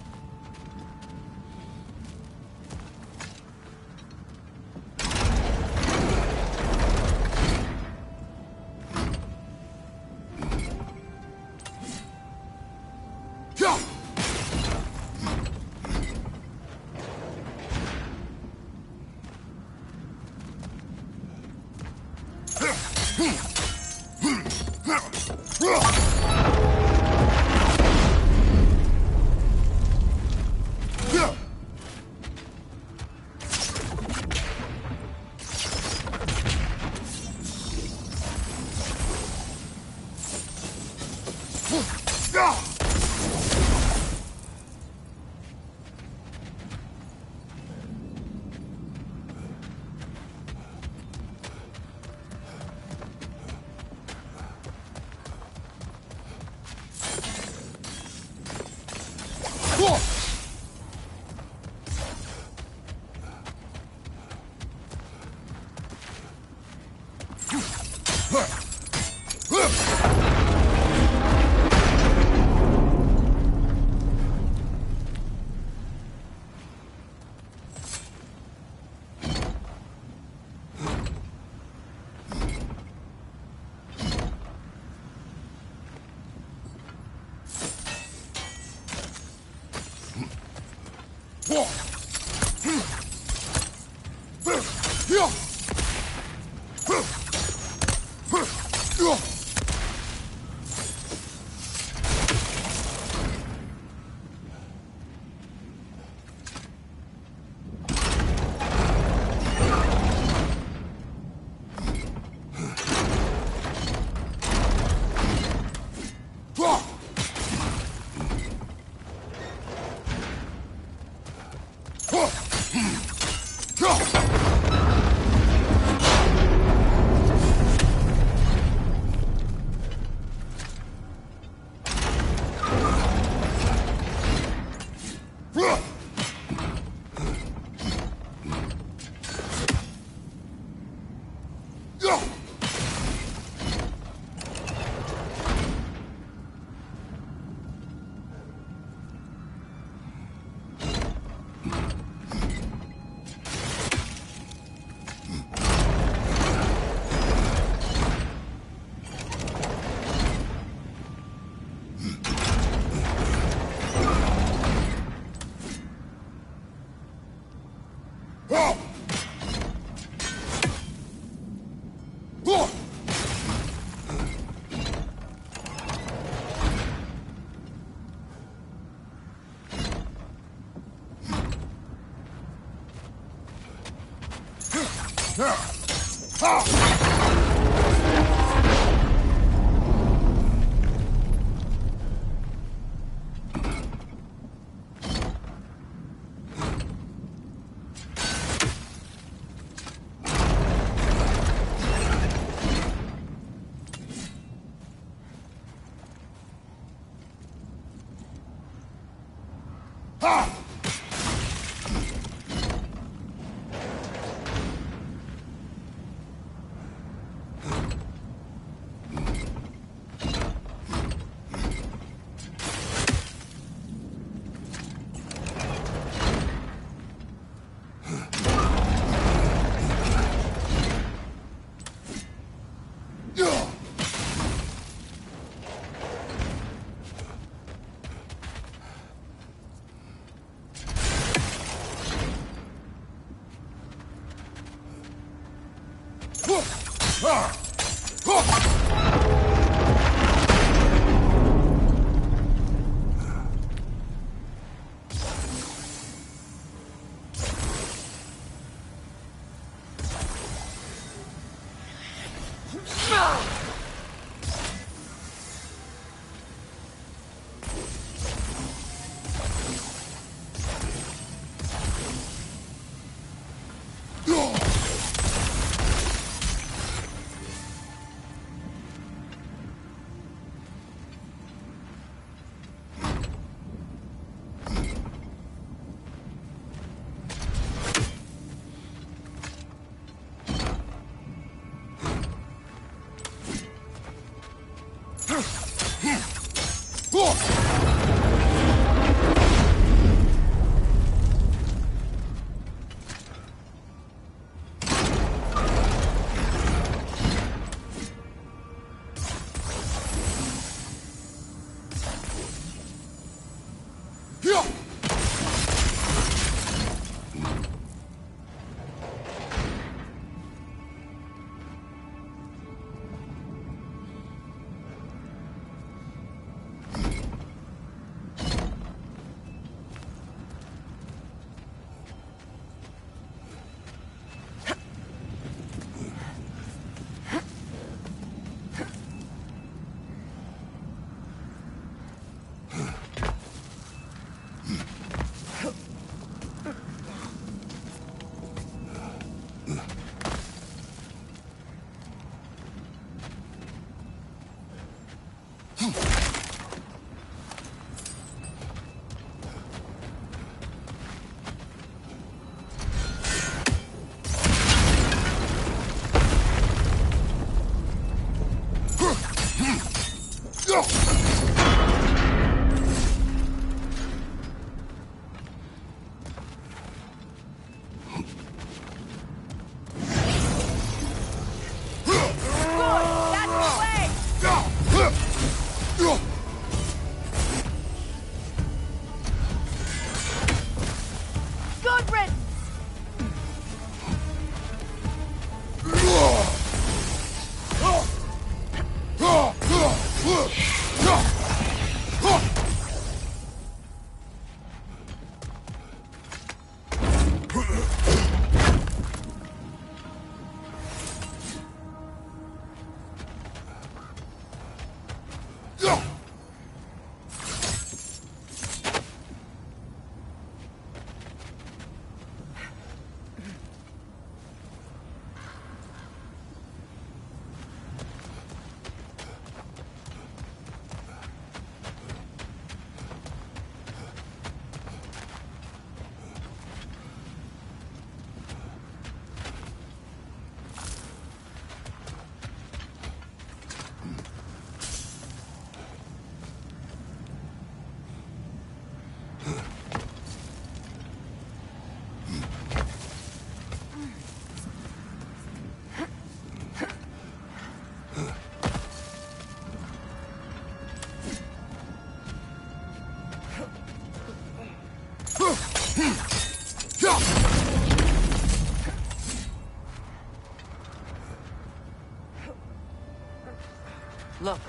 Look,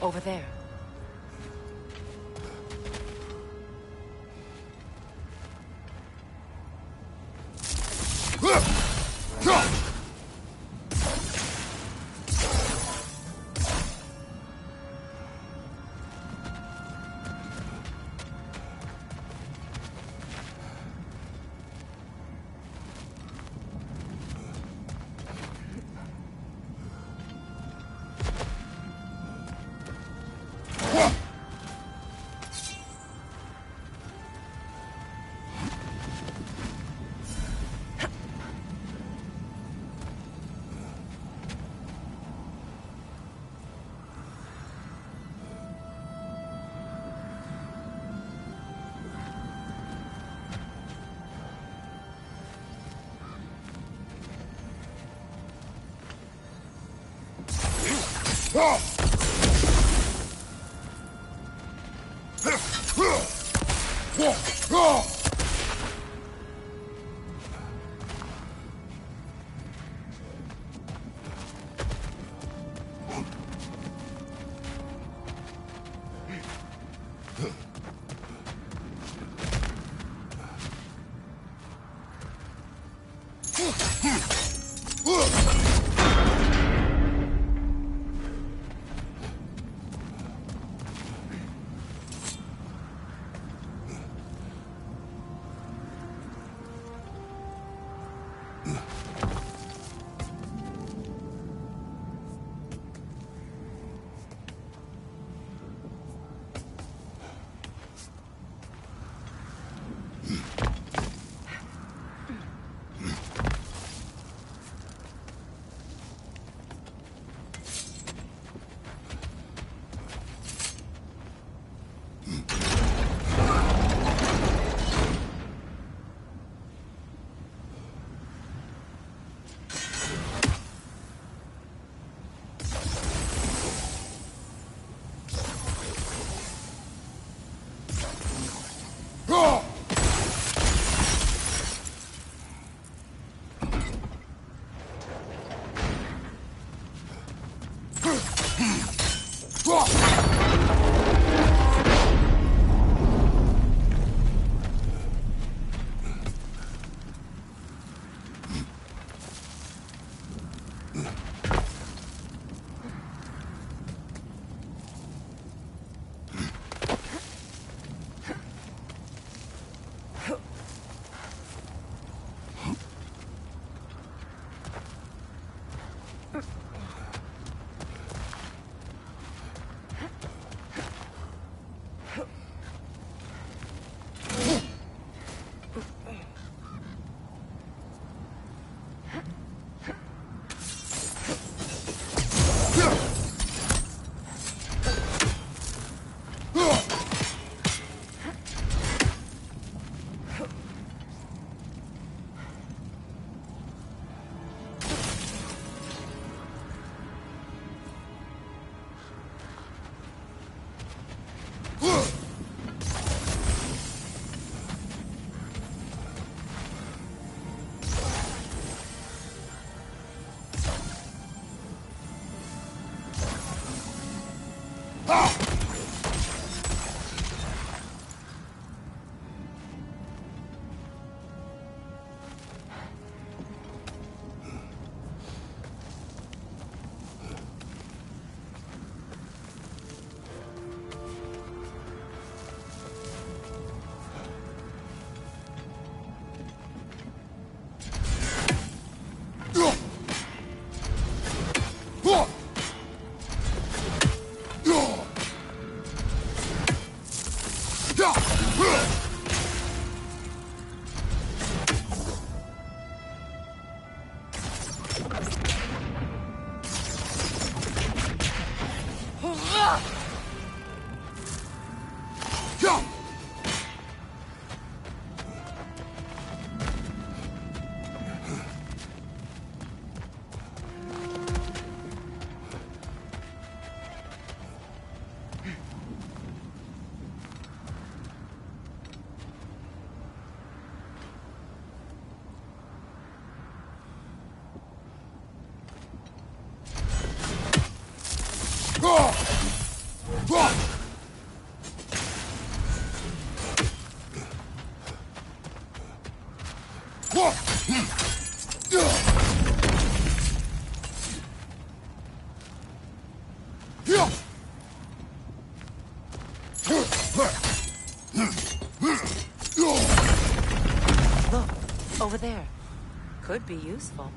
over there. Look, over there. Could be useful.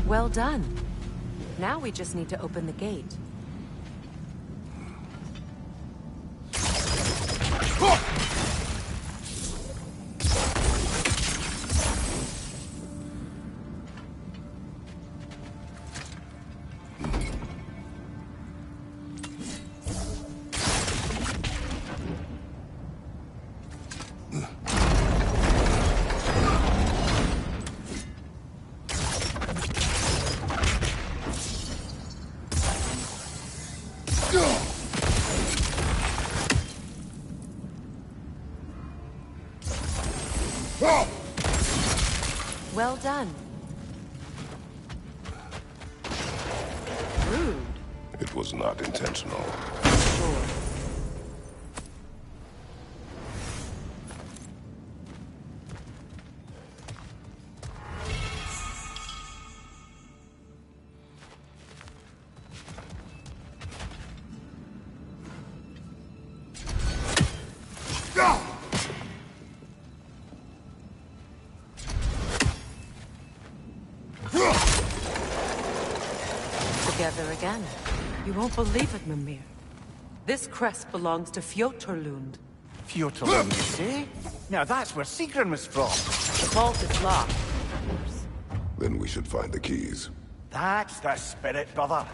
Well done. Now we just need to open the gate. Well done. Rude. It was not intentional. Sure. Together again. You won't believe it, Mimir. This crest belongs to Fjotorlund. Fjotorlund, you say? Now that's where Sigrun was from. The vault is locked, of course. Then we should find the keys. That's the spirit, brother.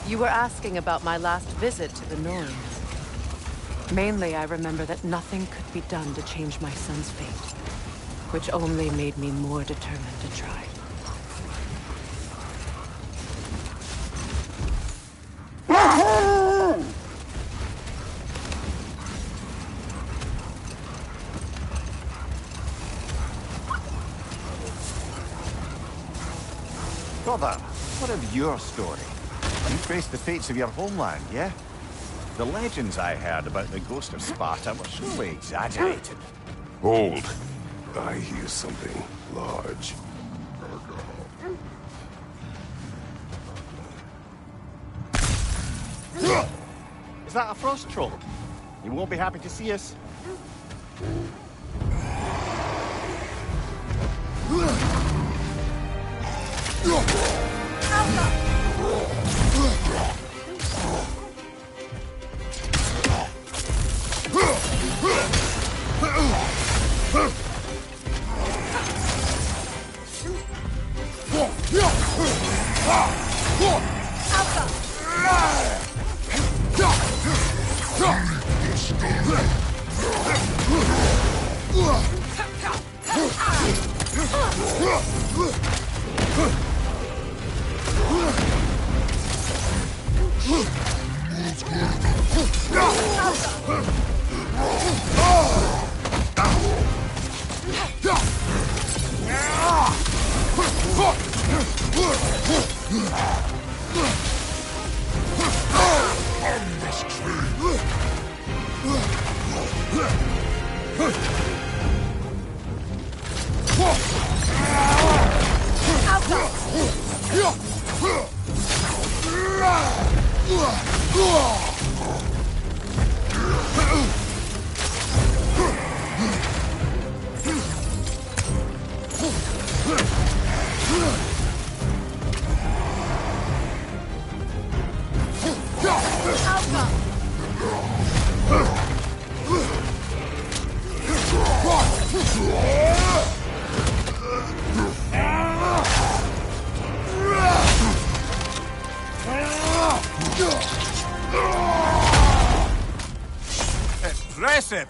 You were asking about my last visit to the Norns. Mainly, I remember that nothing could be done to change my son's fate, which only made me more determined to try. Brother, what of your story? You traced the fates of your homeland, yeah? The legends I heard about the ghost of Sparta were surely exaggerated. Hold. I hear something large. Is that a frost troll? You won't be happy to see us. Impressive!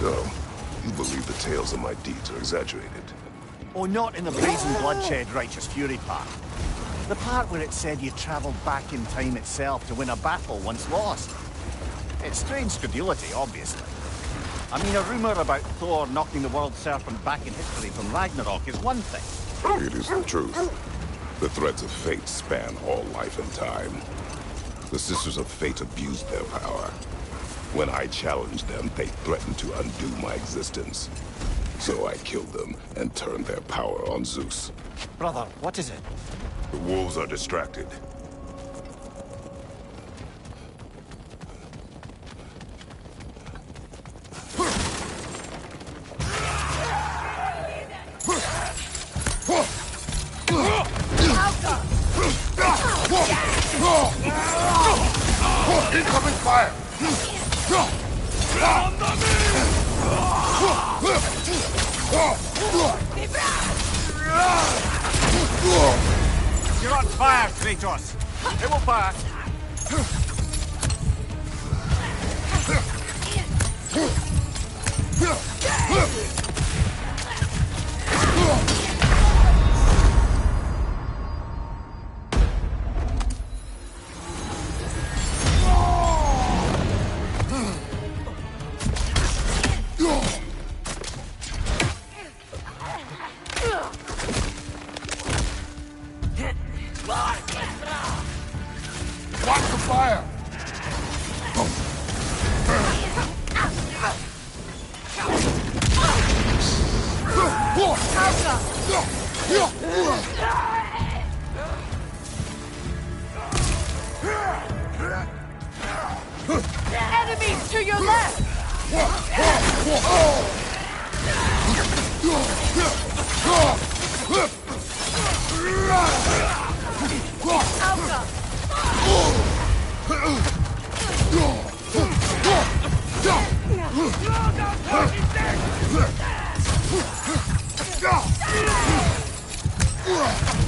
So, you believe the tales of my deeds are exaggerated? Oh, not in the brazen bloodshed righteous fury part. The part where it said you travelled back in time itself to win a battle once lost. It's strange credulity, obviously. I mean, a rumour about Thor knocking the world serpent back in history from Ragnarok is one thing. It is the truth. The threads of fate span all life and time. The Sisters of Fate abused their power. When I challenged them, they threatened to undo my existence. So I killed them and turned their power on Zeus. Brother, what is it? The wolves are distracted. fire! You're on fire, Kratos. It will pass. Watch the fire! Enemies to your left!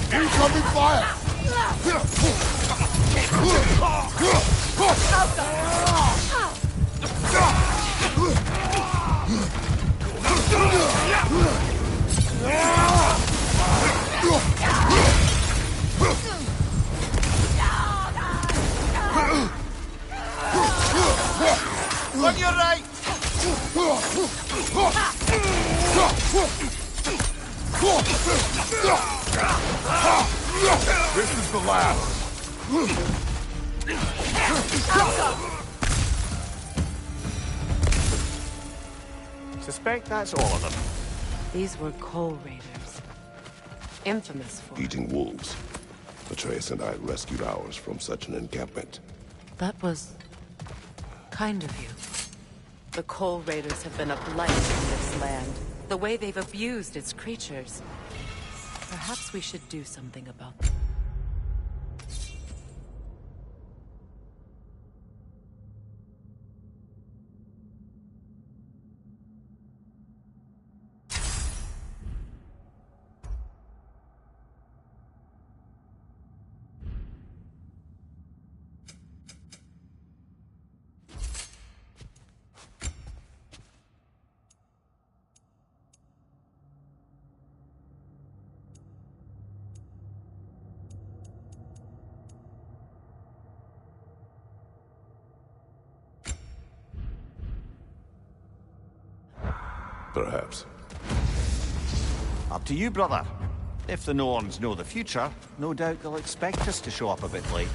Incoming fire! On your right! This is the last. Suspect that's all of them. These were Coal Raiders. Infamous for... Eating wolves. Atreus and I rescued ours from such an encampment. That was... kind of you. The Coal Raiders have been a blight on this land. The way they've abused its creatures. Perhaps we should do something about them. Perhaps. Up to you, brother. If the Norns know the future, no doubt they'll expect us to show up a bit late.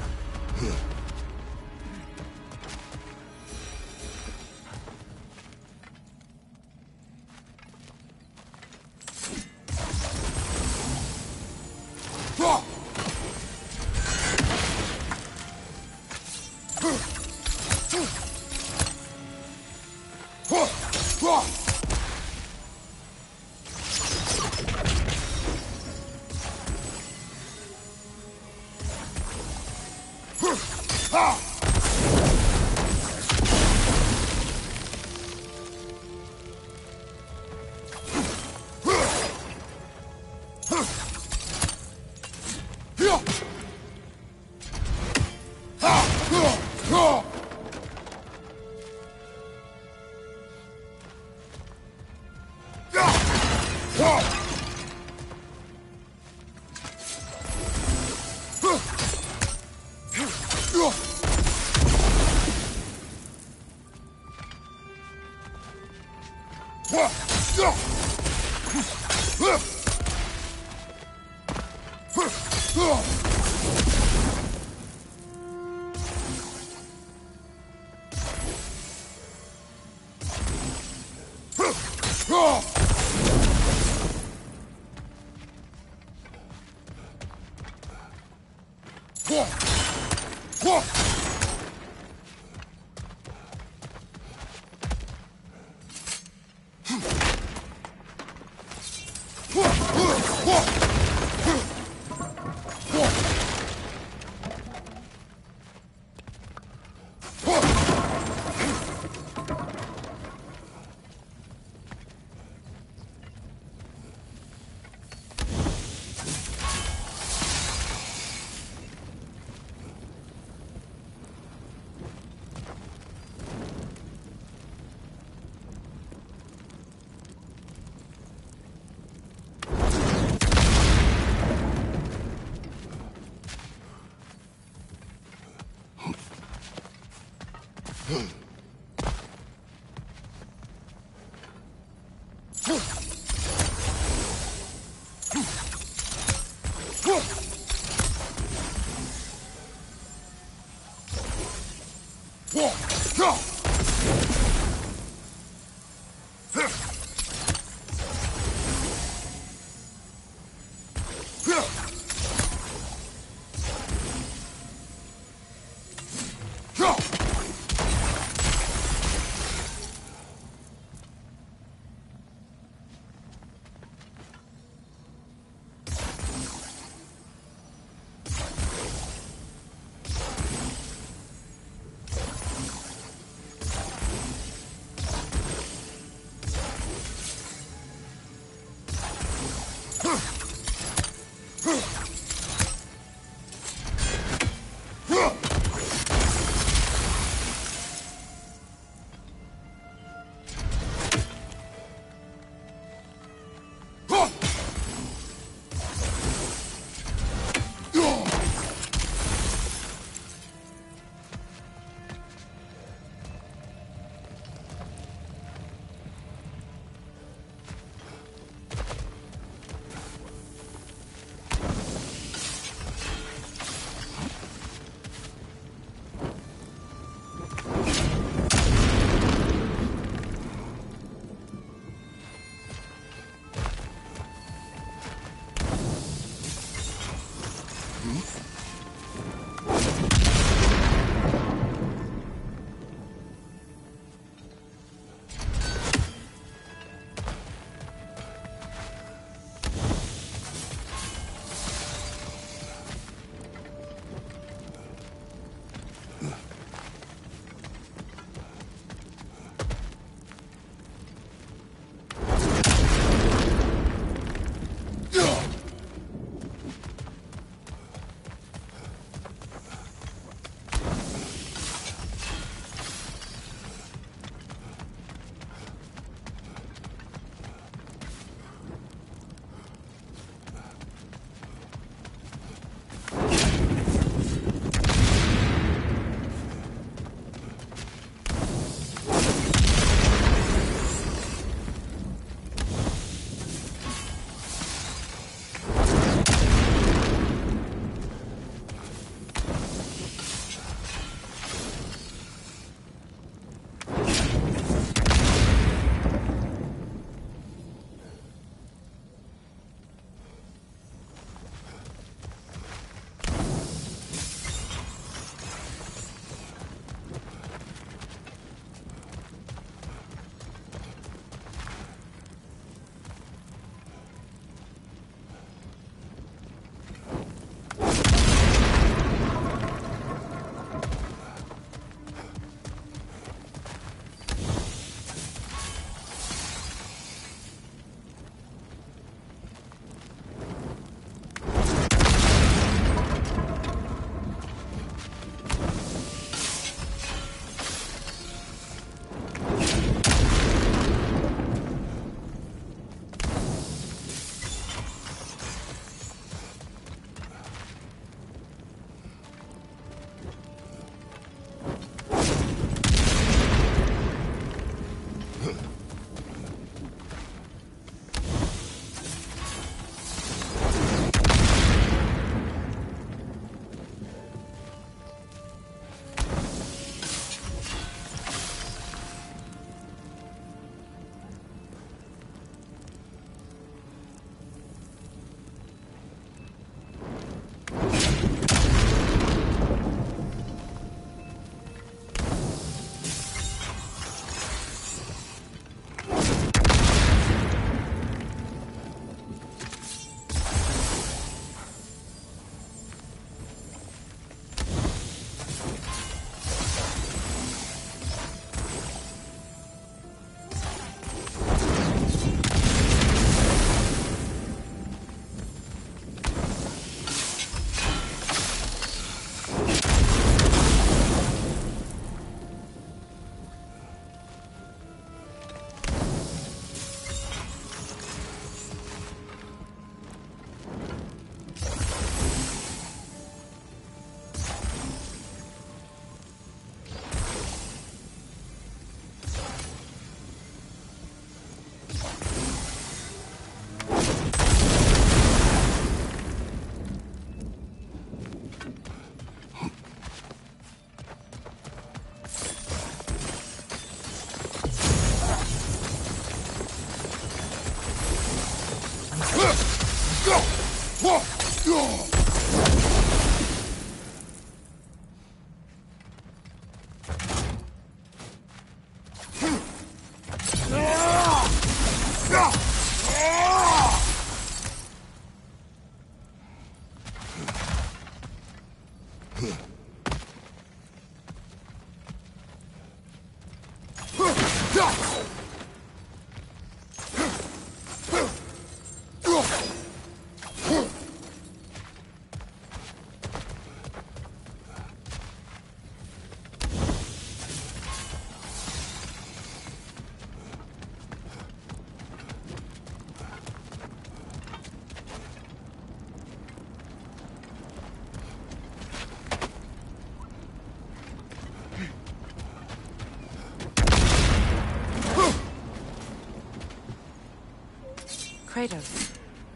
Kratos,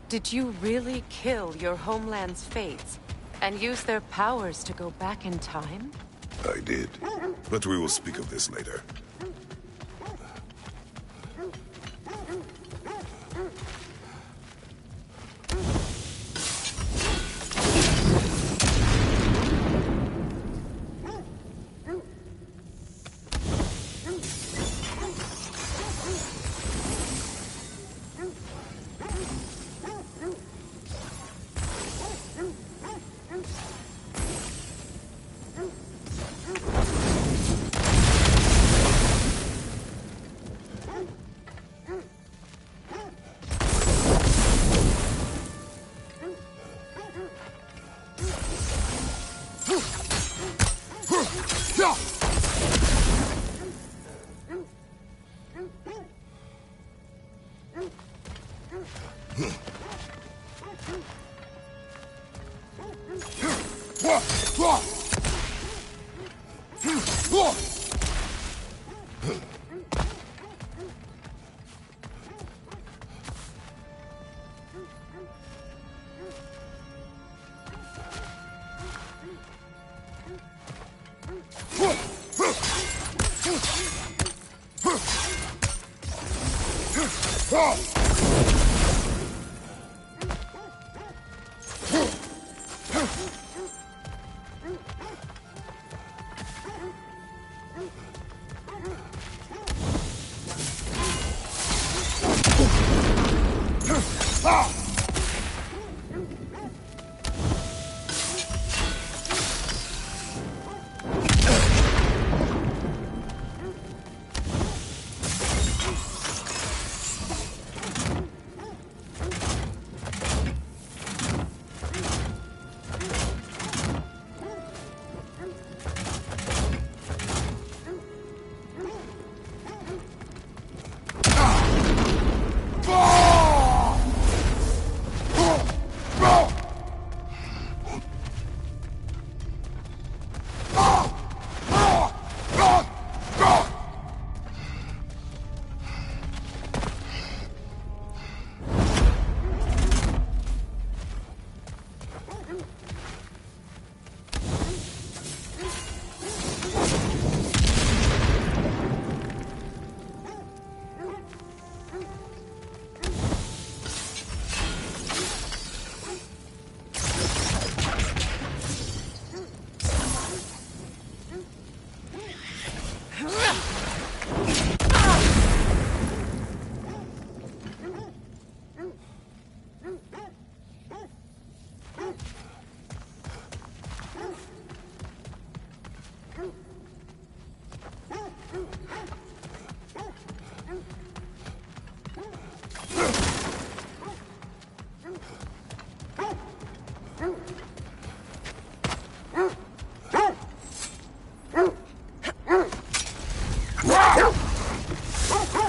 did you really kill your homeland's fates and use their powers to go back in time? I did. But we will speak of this later.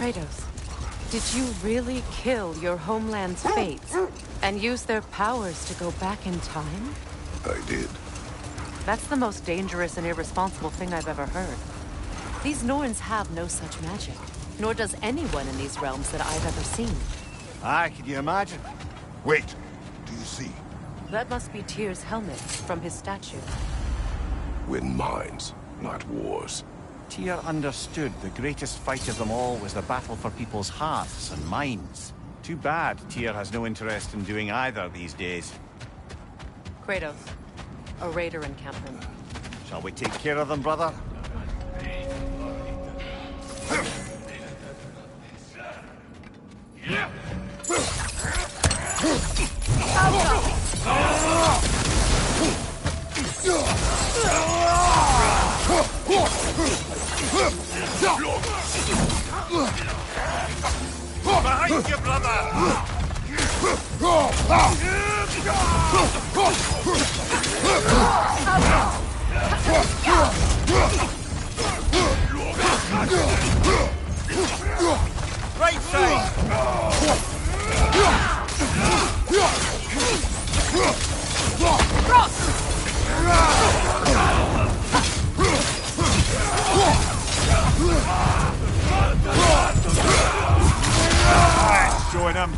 Kratos, did you really kill your homeland's fates and use their powers to go back in time? I did. That's the most dangerous and irresponsible thing I've ever heard. These Norns have no such magic, nor does anyone in these realms that I've ever seen. Aye, can you imagine? Wait, do you see? That must be Tyr's helmet from his statue. Win minds, not wars. Tyr understood the greatest fight of them all was the battle for people's hearts and minds. Too bad Tyr has no interest in doing either these days. Kratos, a raider encampment. Shall we take care of them, brother? Behind you, brother! Right side! Showing him.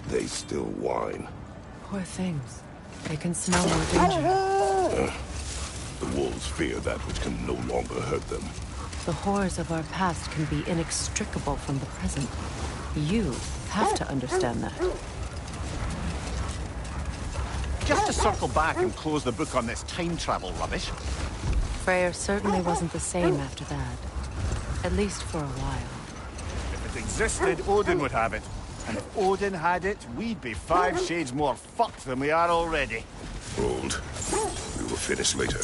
They still whine. Poor things. They can smell more danger. The wolves fear that which can no longer hurt them. The horrors of our past can be inextricable from the present. You have to understand that. Just to circle back and close the book on this time travel rubbish. Freyr certainly wasn't the same after that. At least for a while. If it existed, Odin would have it. And if Odin had it, we'd be 5 shades more fucked than we are already. Hold. We will finish later.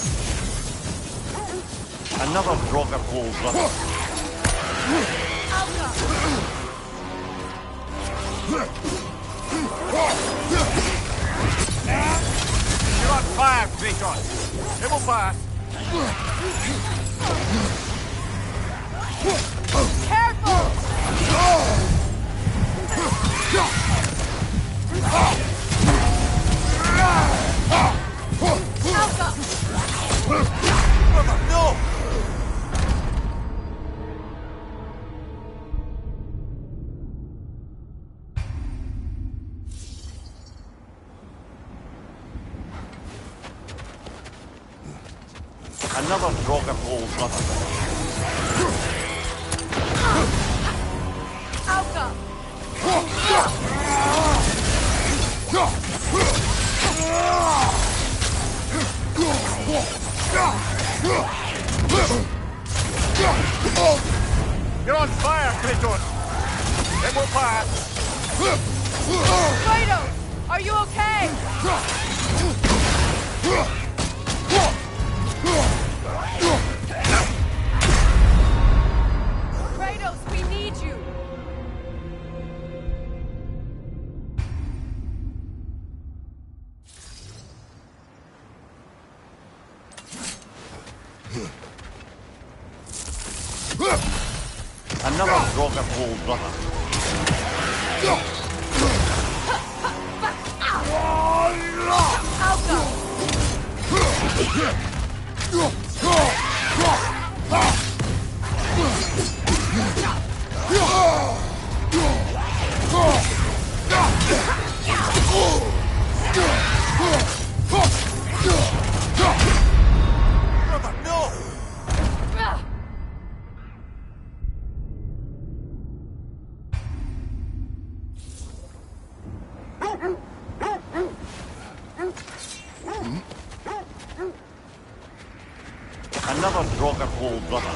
Another Draugr hole, brother. You're on fire, Kratos. It will pass. No! Another Draugr hole, brother. You're on fire, Kratos! It will pass! Kratos! Are you okay? Kratos, we need you! Another Draugr hole, brother. Brother, no! Another Draugr hole, brother.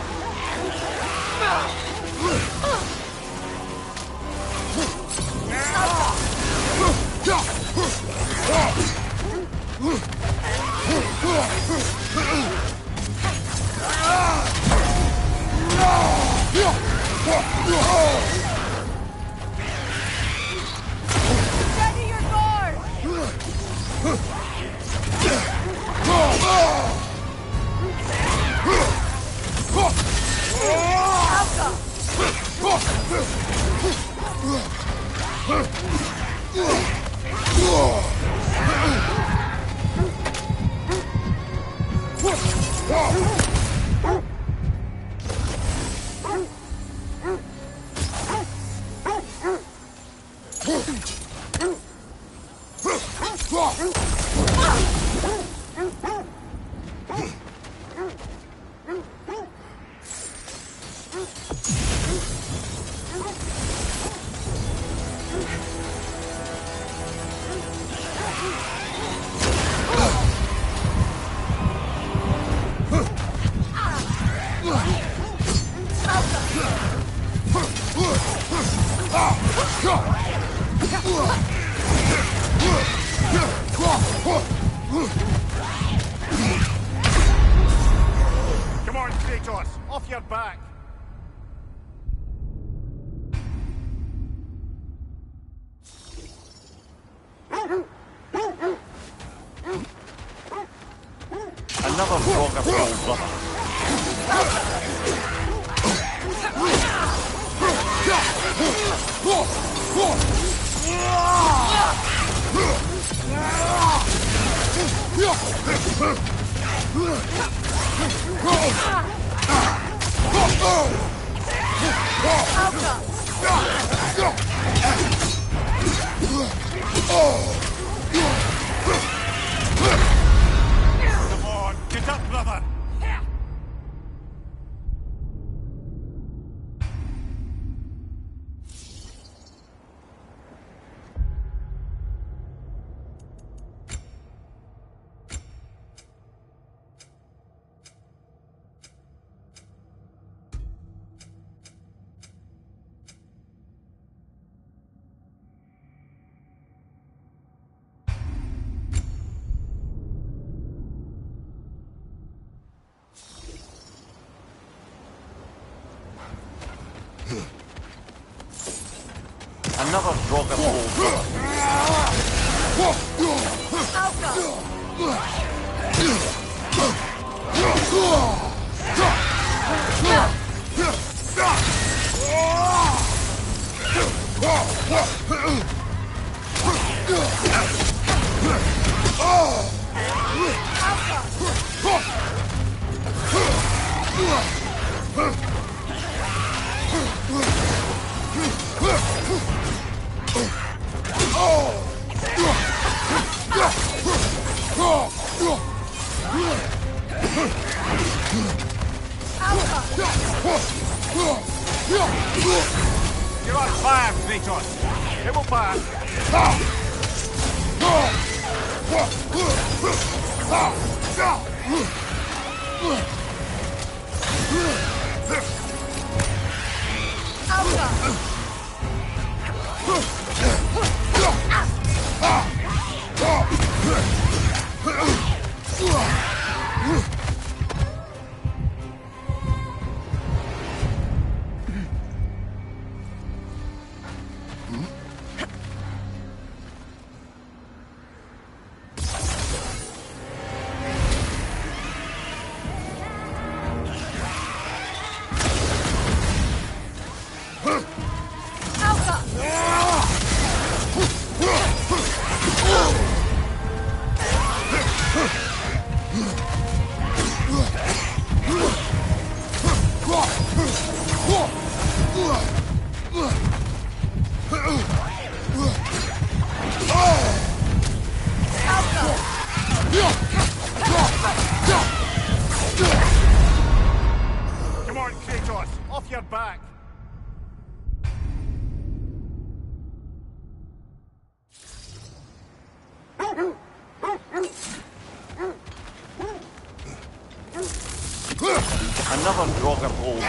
Steady your guard! Come on, Kratos! Off your back! Another rock of old brother. Come on, get up, brother! Another drop of old You're on fire, Kratos! It will pass! Come on, Kratos! Off your back! Another drop of old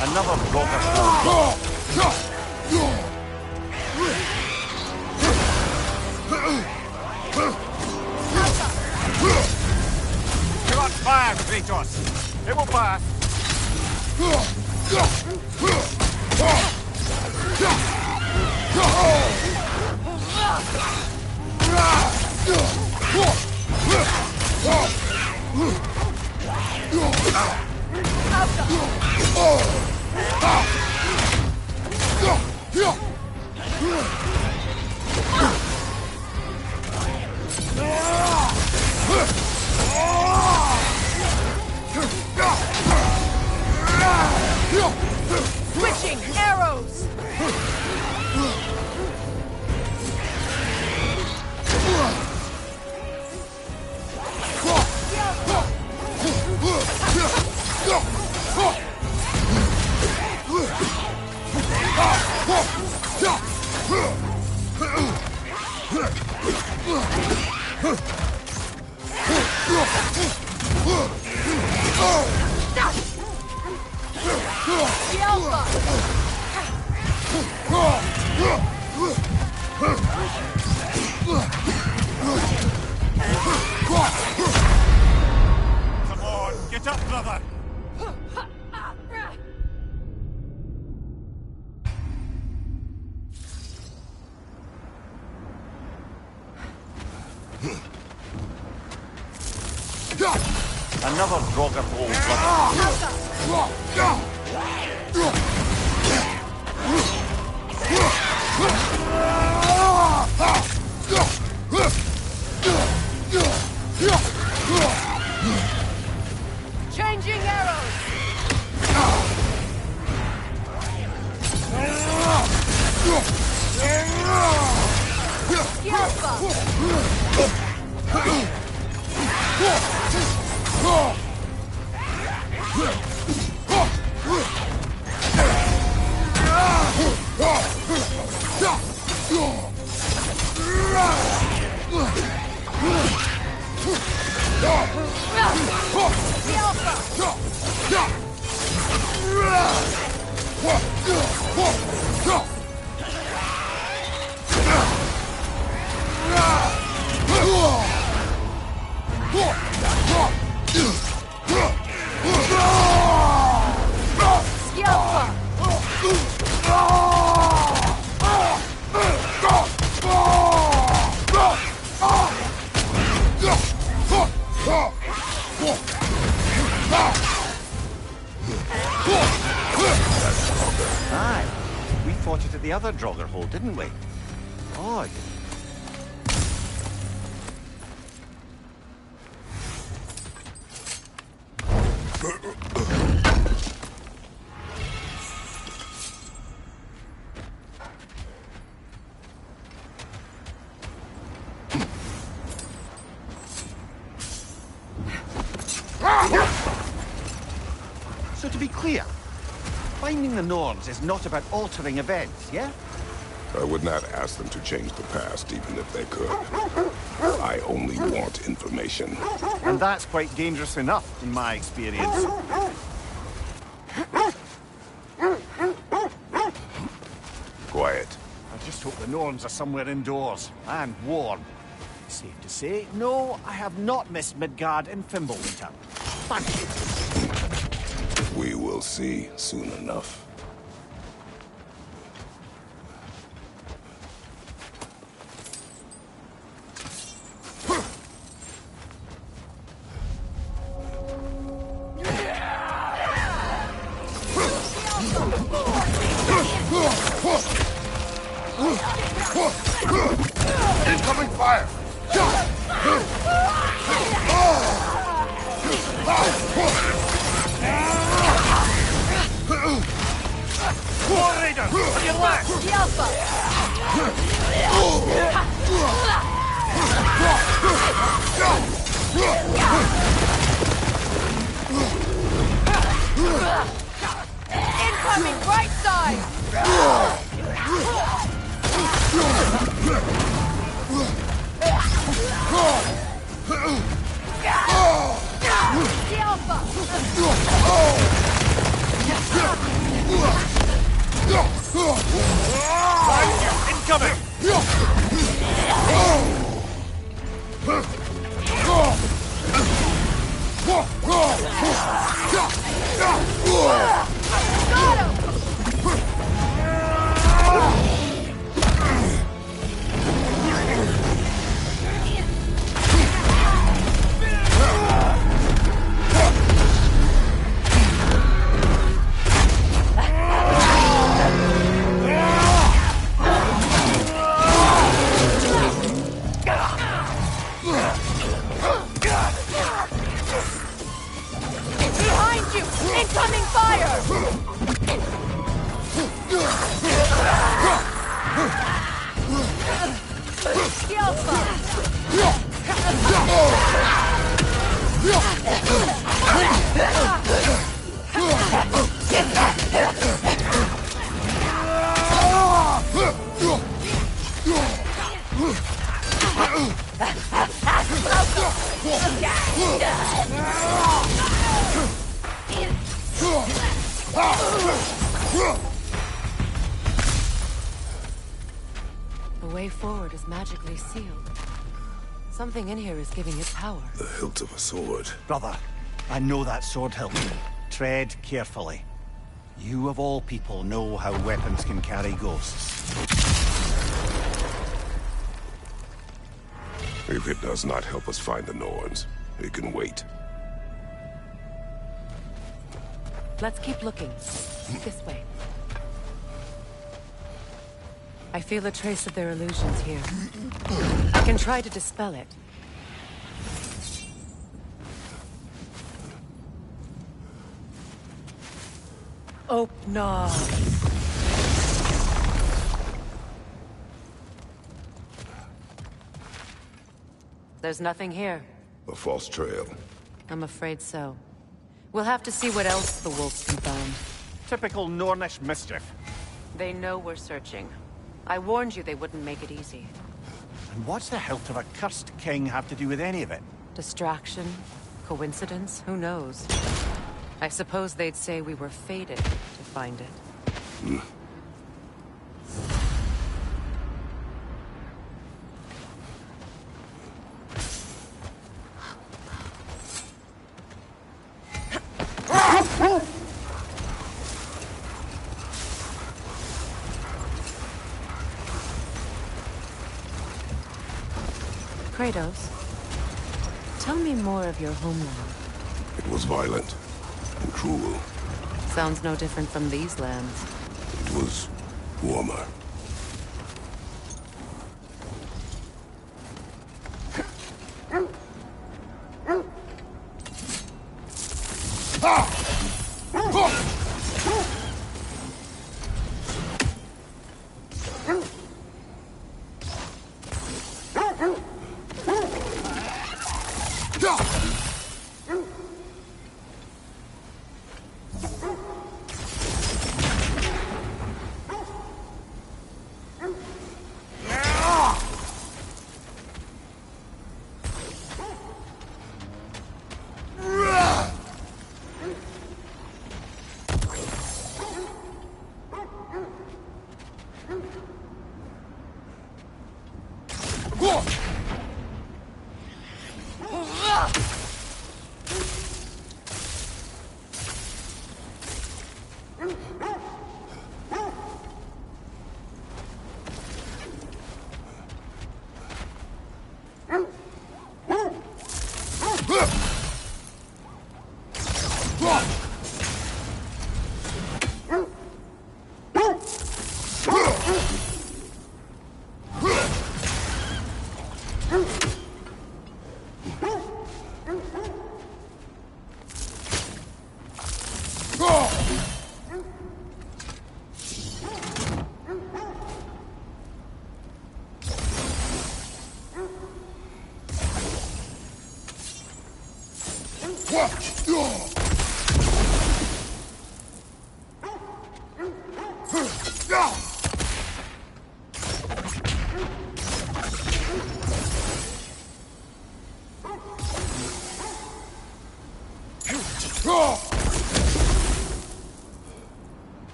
Another broker hold. You're on fire, Kratos. It will pass. Switching arrows! Come on, get up, brother. Another Draugr hold, Changing arrows! Aye, we fought it at the other Draugr hold, didn't we? Odd. So to be clear, finding the Norns is not about altering events, yeah? I would not ask them to change the past, even if they could. I only want information. And that's quite dangerous enough, in my experience. Quiet. I just hope the Norns are somewhere indoors, and warm. Safe to say, no, I have not missed Midgard and Fimbulwinter. Thank you. We will see soon enough. Incoming fire! War Raider, on your left! The incoming right side! The Alpha! coming! Behind you! Incoming fire! The Alpha! The way forward is magically sealed. Something in here is giving it power. The hilt of a sword. Brother, I know that sword hilt. Tread carefully. You of all people know how weapons can carry ghosts. If it does not help us find the Norns, it can wait. Let's keep looking. This way. I feel a trace of their illusions here. I can try to dispel it. Oh, no. There's nothing here. A false trail. I'm afraid so. We'll have to see what else the wolves can find. Typical Nornish mischief. They know we're searching. I warned you they wouldn't make it easy. And what's the hilt of a cursed king have to do with any of it? Distraction? Coincidence? Who knows? I suppose they'd say we were fated to find it. Kratos, tell me more of your homeland. It was violent and cruel. Sounds no different from these lands. It was warmer.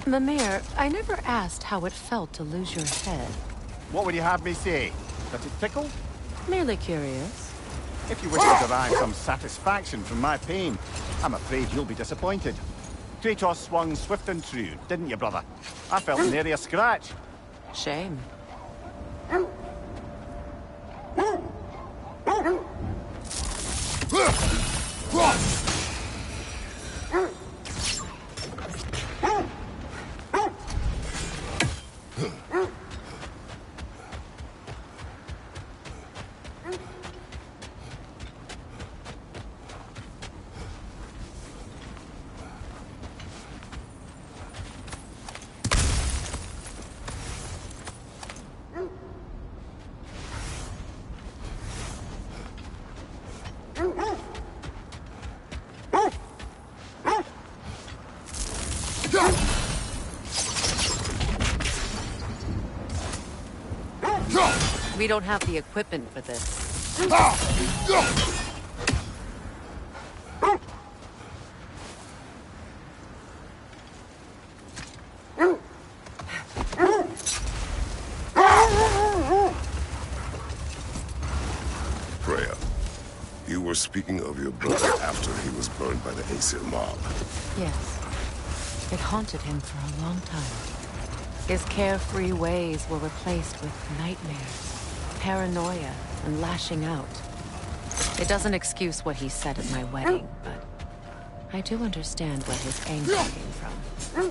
Mimir, I never asked how it felt to lose your head. What would you have me say? That it tickled? Merely curious. If you wish to derive some satisfaction from my pain, I'm afraid you'll be disappointed. Kratos swung swift and true, didn't you, brother? I felt nary a scratch. Shame. We don't have the equipment for this. Freya, you were speaking of your brother after he was burned by the Aesir mob. Yes. It haunted him for a long time. His carefree ways were replaced with nightmares, paranoia, and lashing out. It doesn't excuse what he said at my wedding, but I do understand where his anger came from.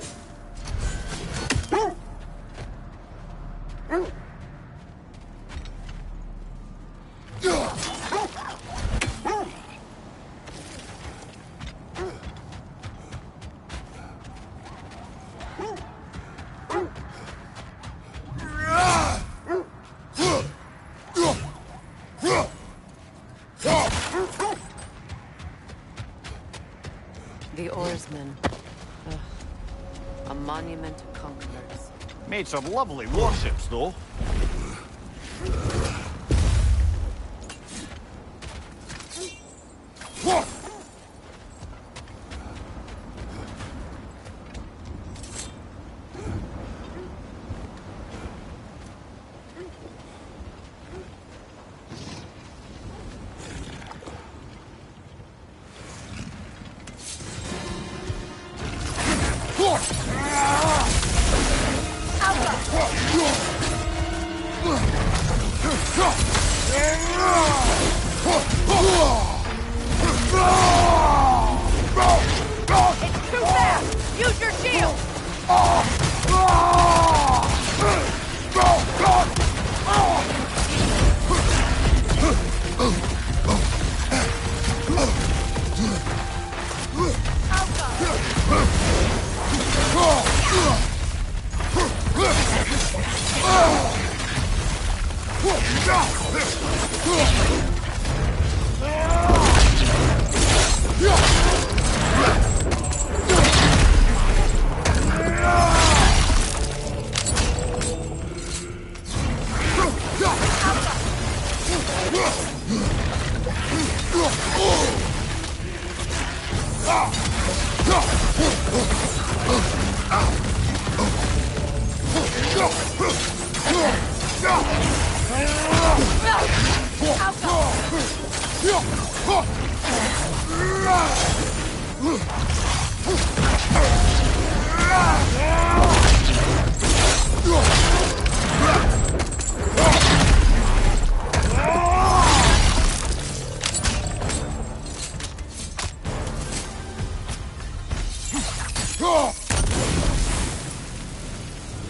The oarsmen. Ugh. A monument to conquerors. Made some lovely warships, though. It's too fast! Use your shield!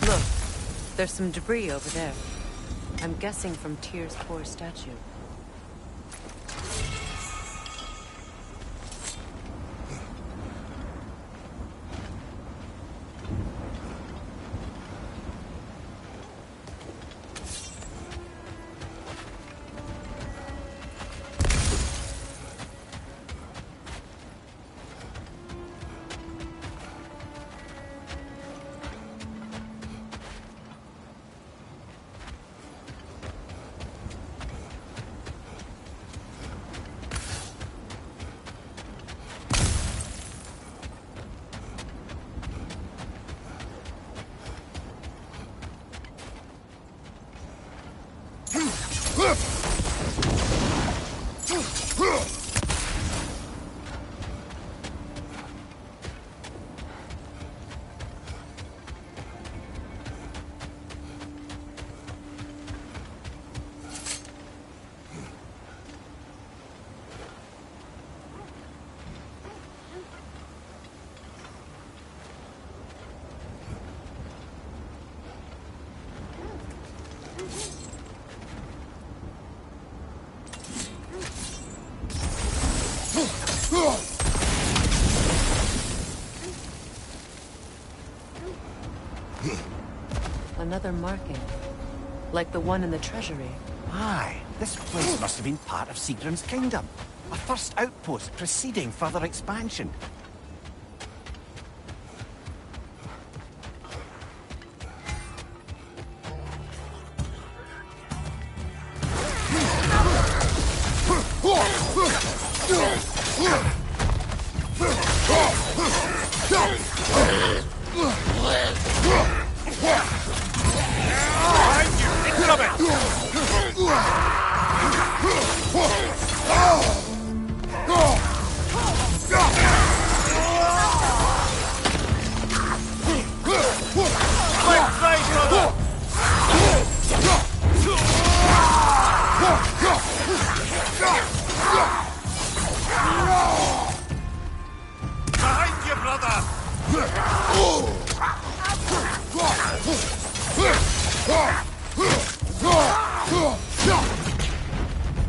Look, there's some debris over there. I'm guessing from Tyr's poor statue. another marking. Like the one in the treasury. Aye, this place must have been part of Sigrun's kingdom. A first outpost preceding further expansion.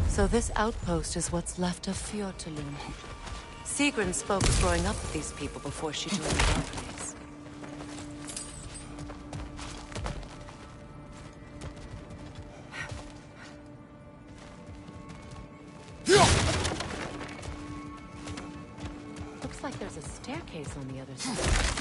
So this outpost is what's left of Fjortulund. Sigrun spoke of growing up with these people before she joined the Valkyries. Looks like there's a staircase on the other side.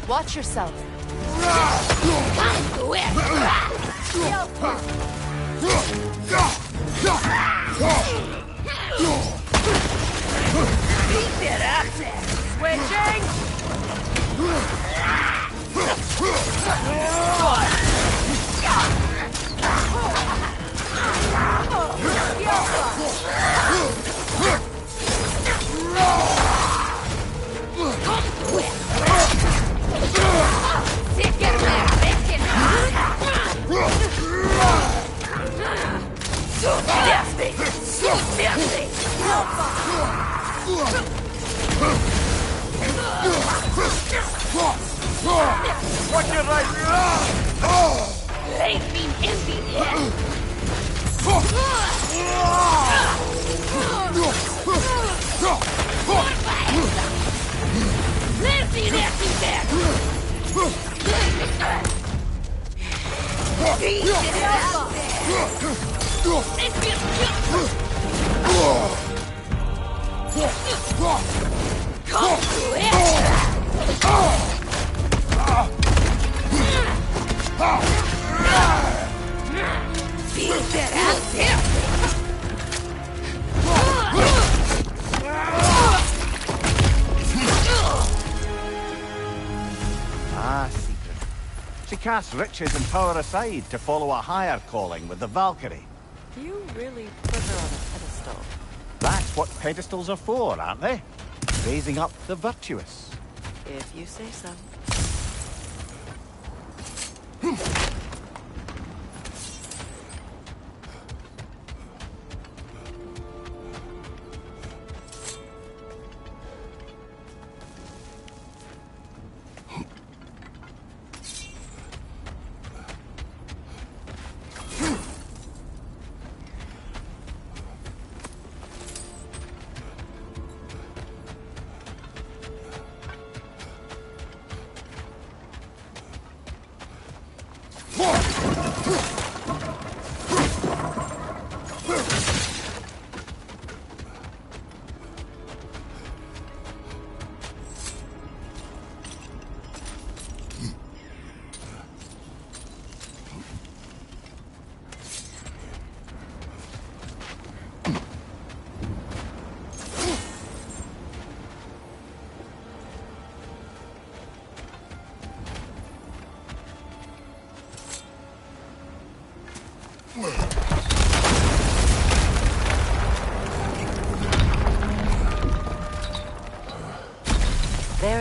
Watch yourself. Switching. Watch your right! Leave me empty here! Come to it! Beat that ass here! Ah, Sigrun. She casts riches and power aside to follow a higher calling with the Valkyrie. You really put her on a pedestal. That's what pedestals are for, aren't they? Raising up the virtuous. If you say so.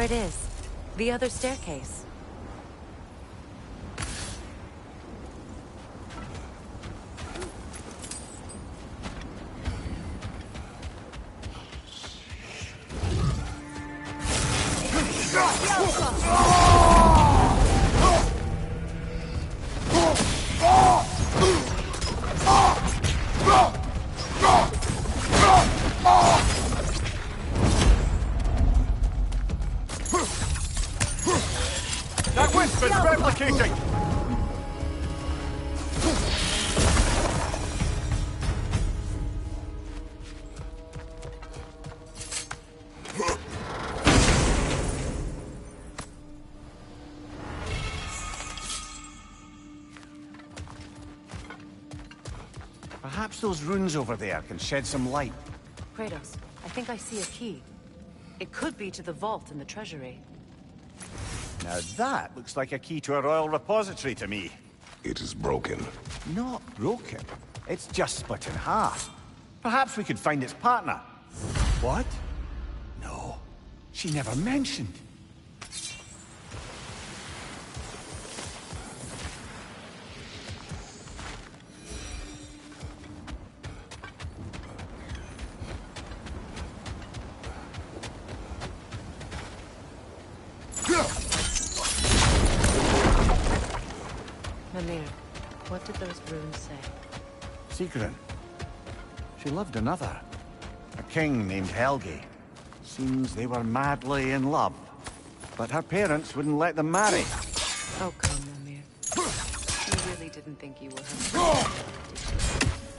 it is. The other staircase. That wisp is replicating! Perhaps those runes over there can shed some light. Kratos, I think I see a key. It could be to the vault in the treasury. Now that looks like a key to a royal repository to me. It is broken. Not broken. It's just split in half. Perhaps we could find its partner. What? No. She never mentioned. Mimir, what did those runes say? Sigrun. She loved another. A king named Helgi. Seems they were madly in love. But her parents wouldn't let them marry. Oh, come, Mimir. You really didn't think you were her.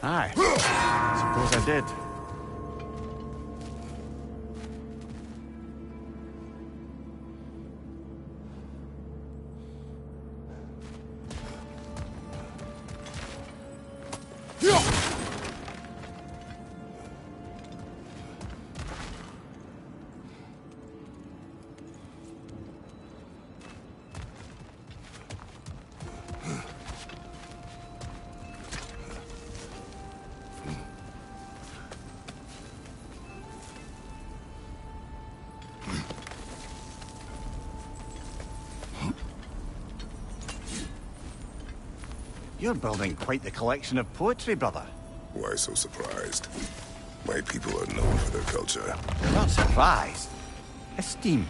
Aye. Suppose I did. You're building quite the collection of poetry, brother. Why so surprised? My people are known for their culture. You're not surprised. Esteem.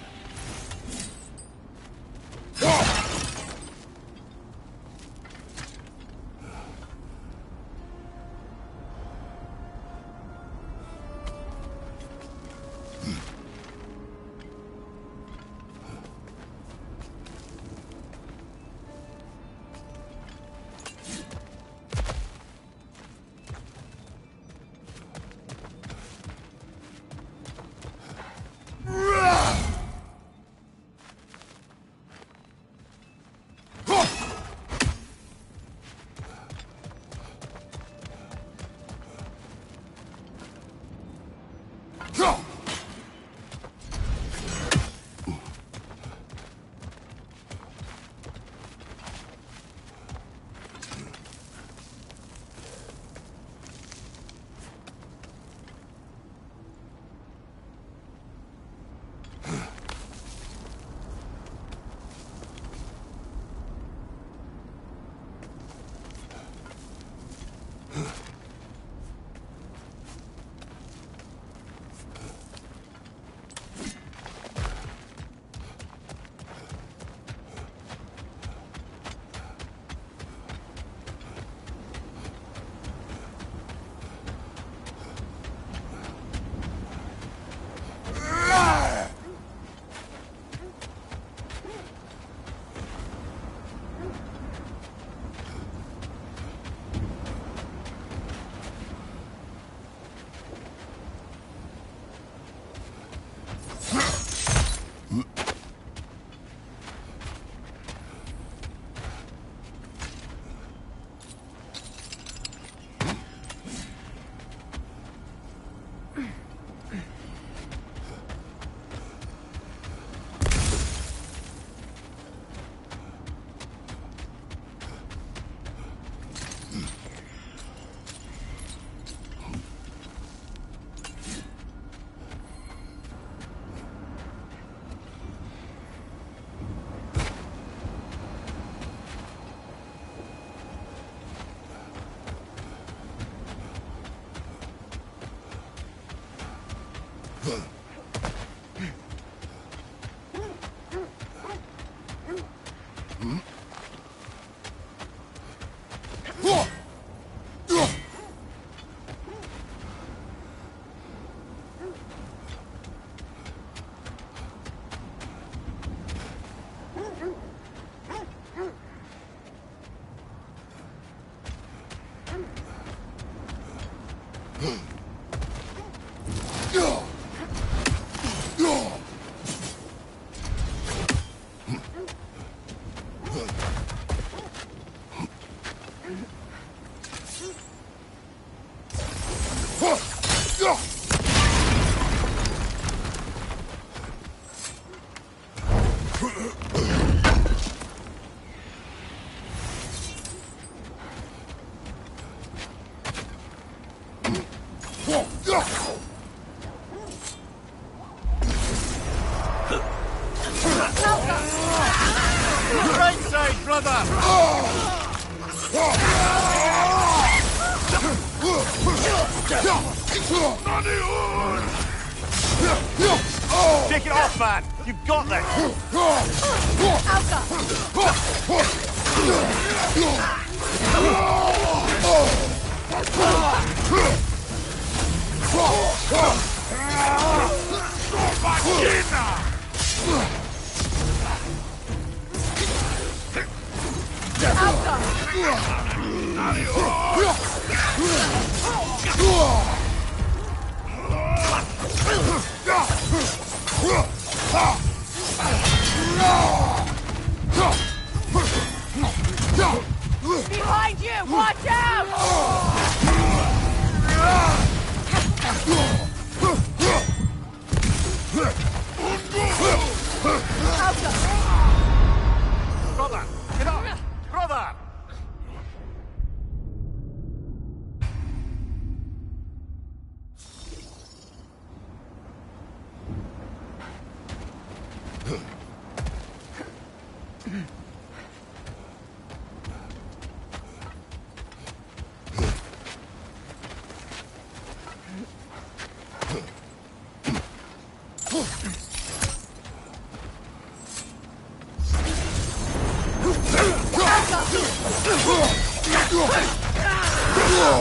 Right side, brother! Take it off, man! You've got this! Behind you! Watch out! Brother! Get up! Brother!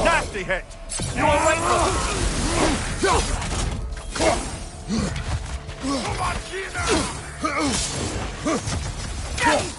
Nasty hit! You all right, brother? Left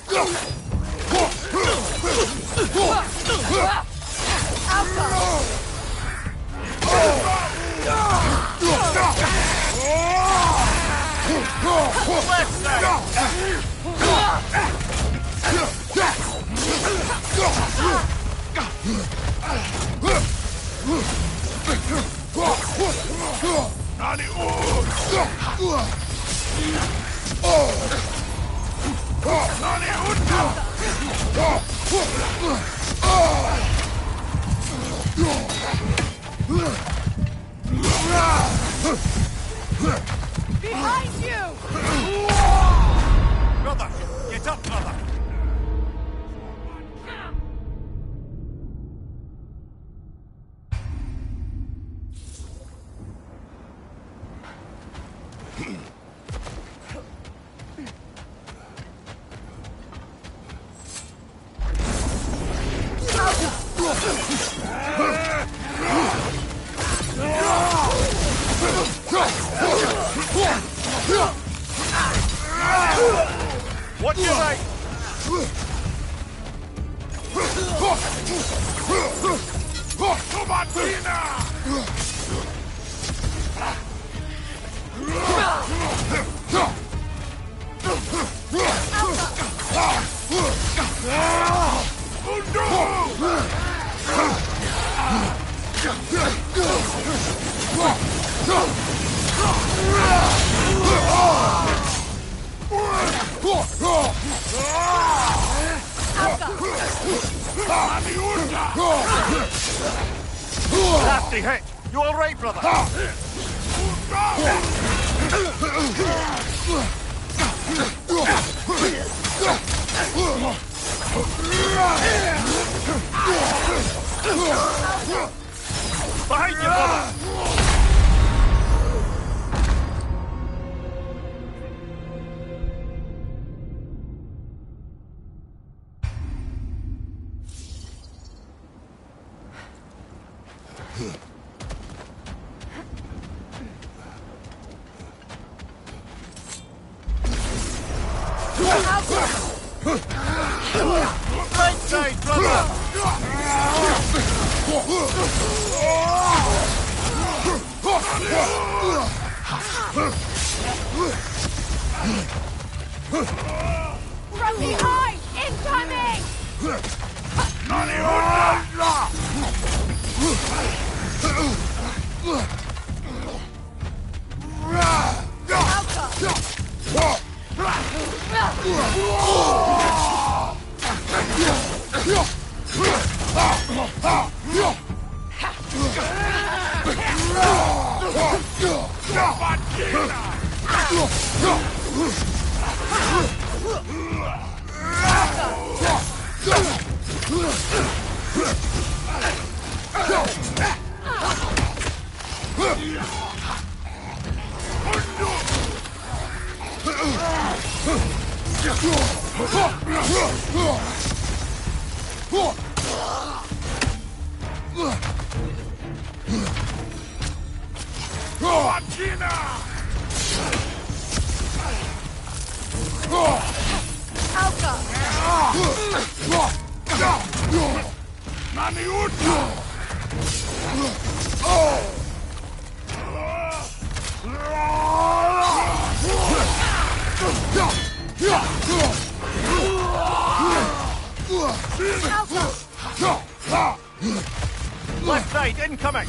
Behind you! Brother! Get up, brother! Watch your right! Nasty hit! You all right, brother? Behind you, brother! From behind! Incoming! Left side, incoming!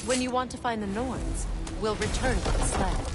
When you want to find the Norns, we'll return to the sled.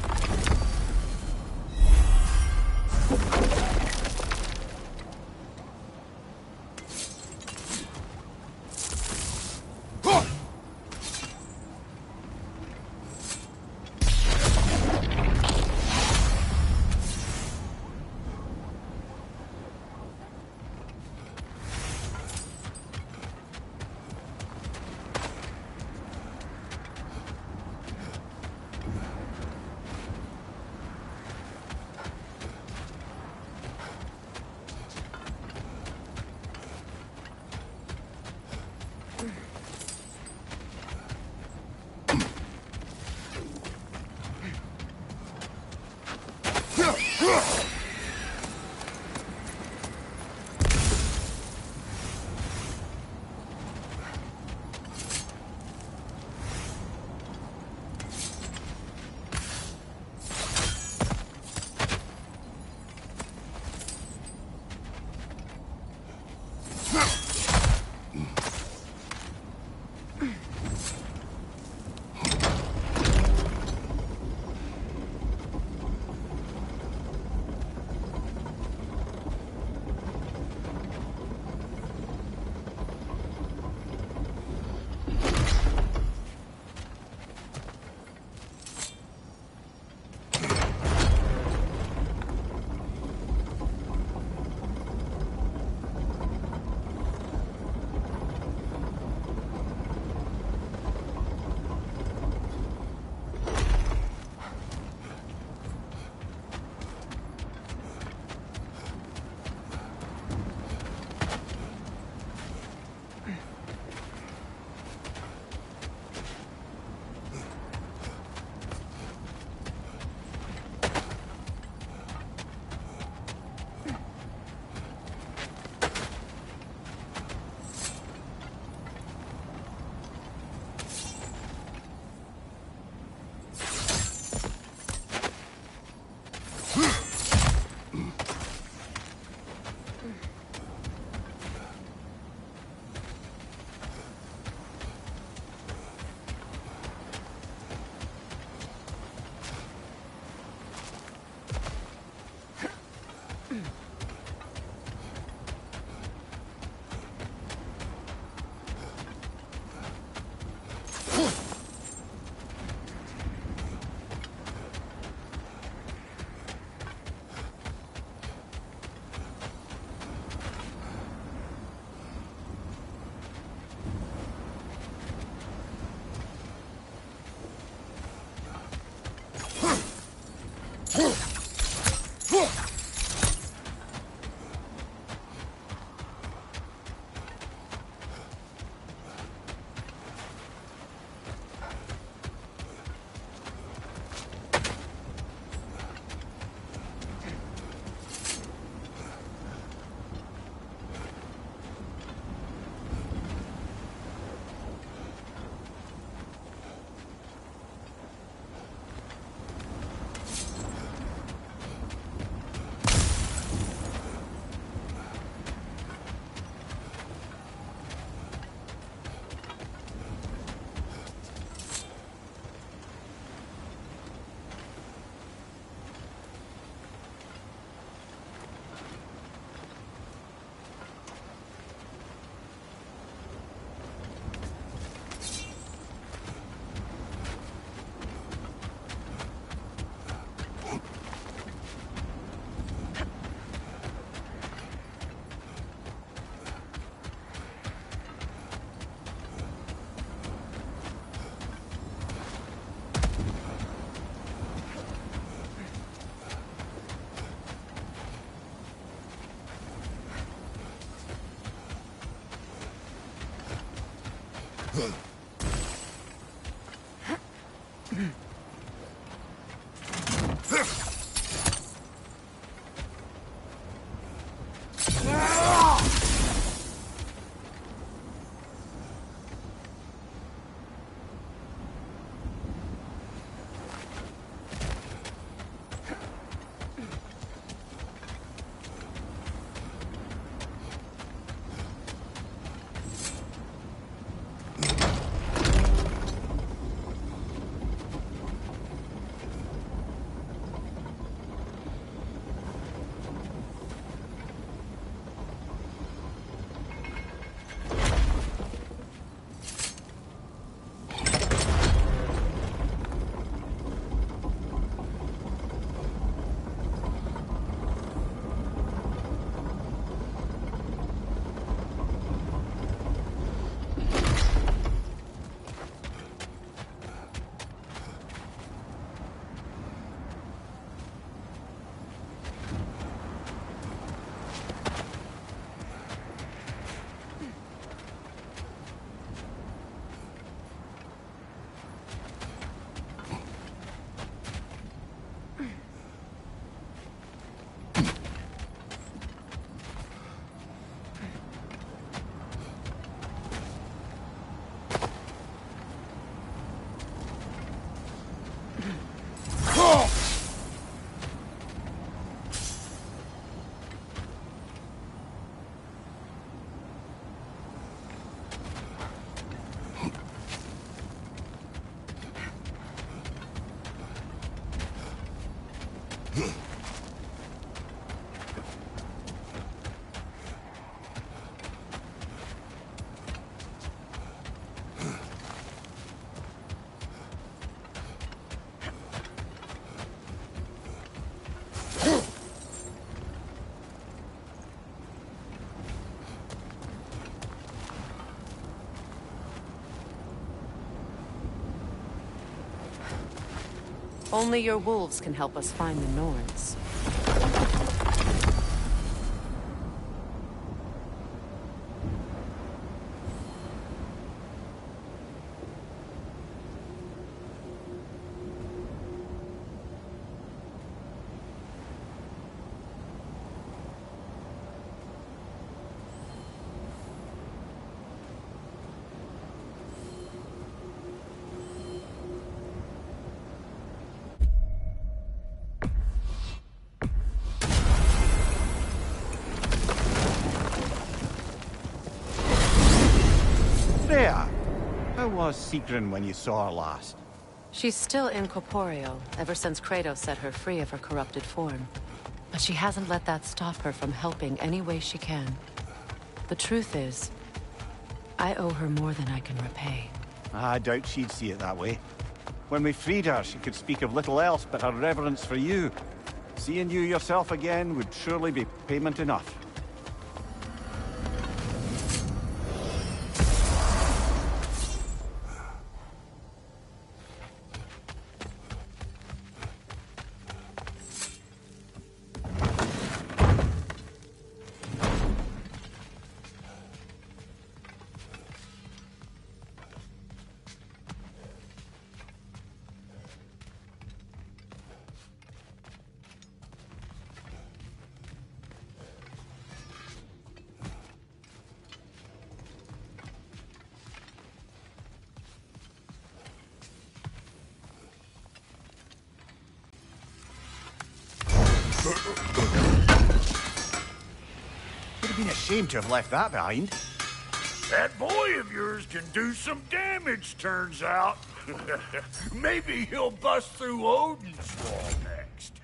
Only your wolves can help us find the Norns. Freya! How was Sigrun when you saw her last? She's still incorporeal, ever since Kratos set her free of her corrupted form. But she hasn't let that stop her from helping any way she can. The truth is, I owe her more than I can repay. I doubt she'd see it that way. When we freed her, she could speak of little else but her reverence for you. Seeing you yourself again would surely be payment enough. Would have been a shame to have left that behind. That boy of yours can do some damage, turns out. Maybe he'll bust through Odin's wall next.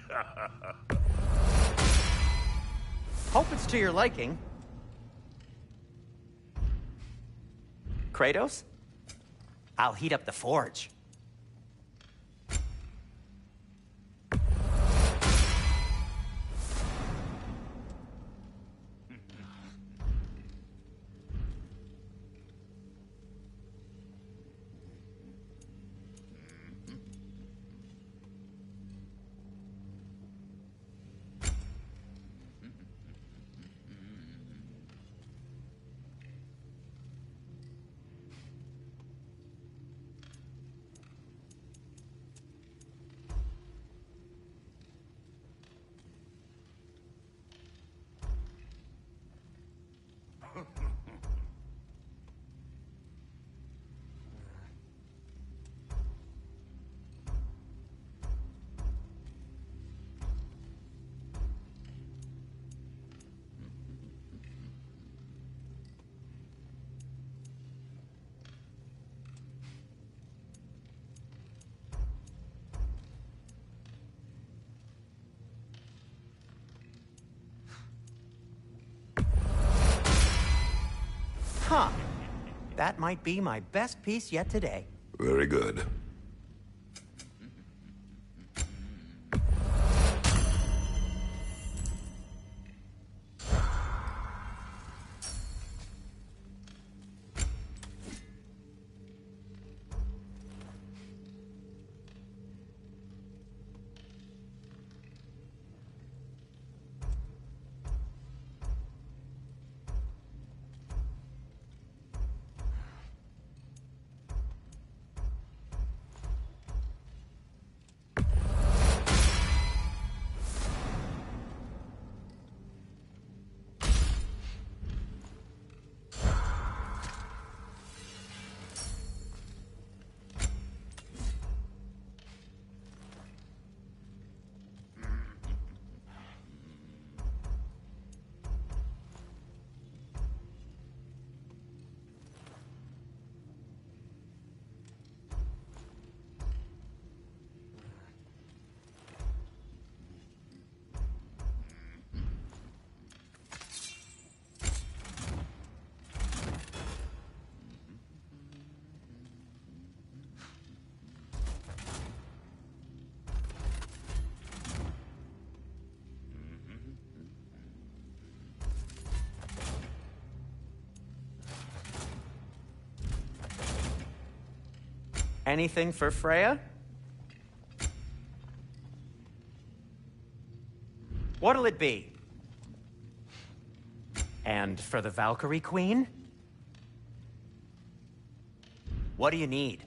Hope it's to your liking. Kratos? I'll heat up the forge. That might be my best piece yet today. Very good. Anything for Freya? What'll it be? And for the Valkyrie Queen? What do you need?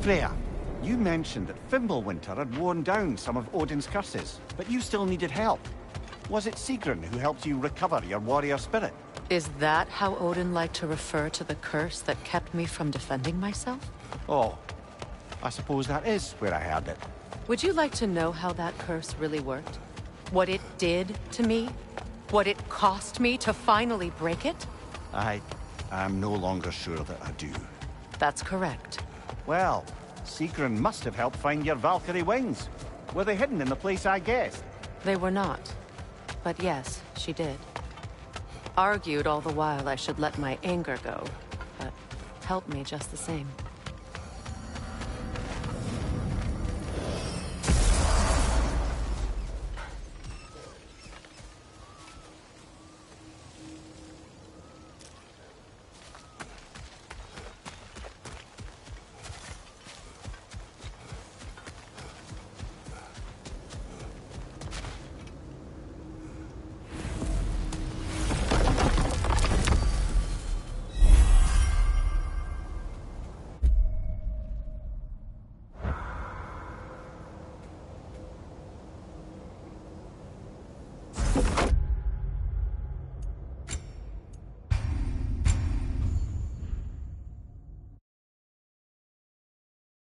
Freya, you mentioned that Fimbulwinter had worn down some of Odin's curses, but you still needed help. Was it Sigrun who helped you recover your warrior spirit? Is that how Odin liked to refer to the curse that kept me from defending myself? Oh, I suppose that is where I heard it. Would you like to know how that curse really worked? What it did to me? What it cost me to finally break it? I'm no longer sure that I do. That's correct. Well, Sigrun must have helped find your Valkyrie wings. Were they hidden in the place I guessed? They were not. But yes, she did. Argued all the while I should let my anger go, but helped me just the same.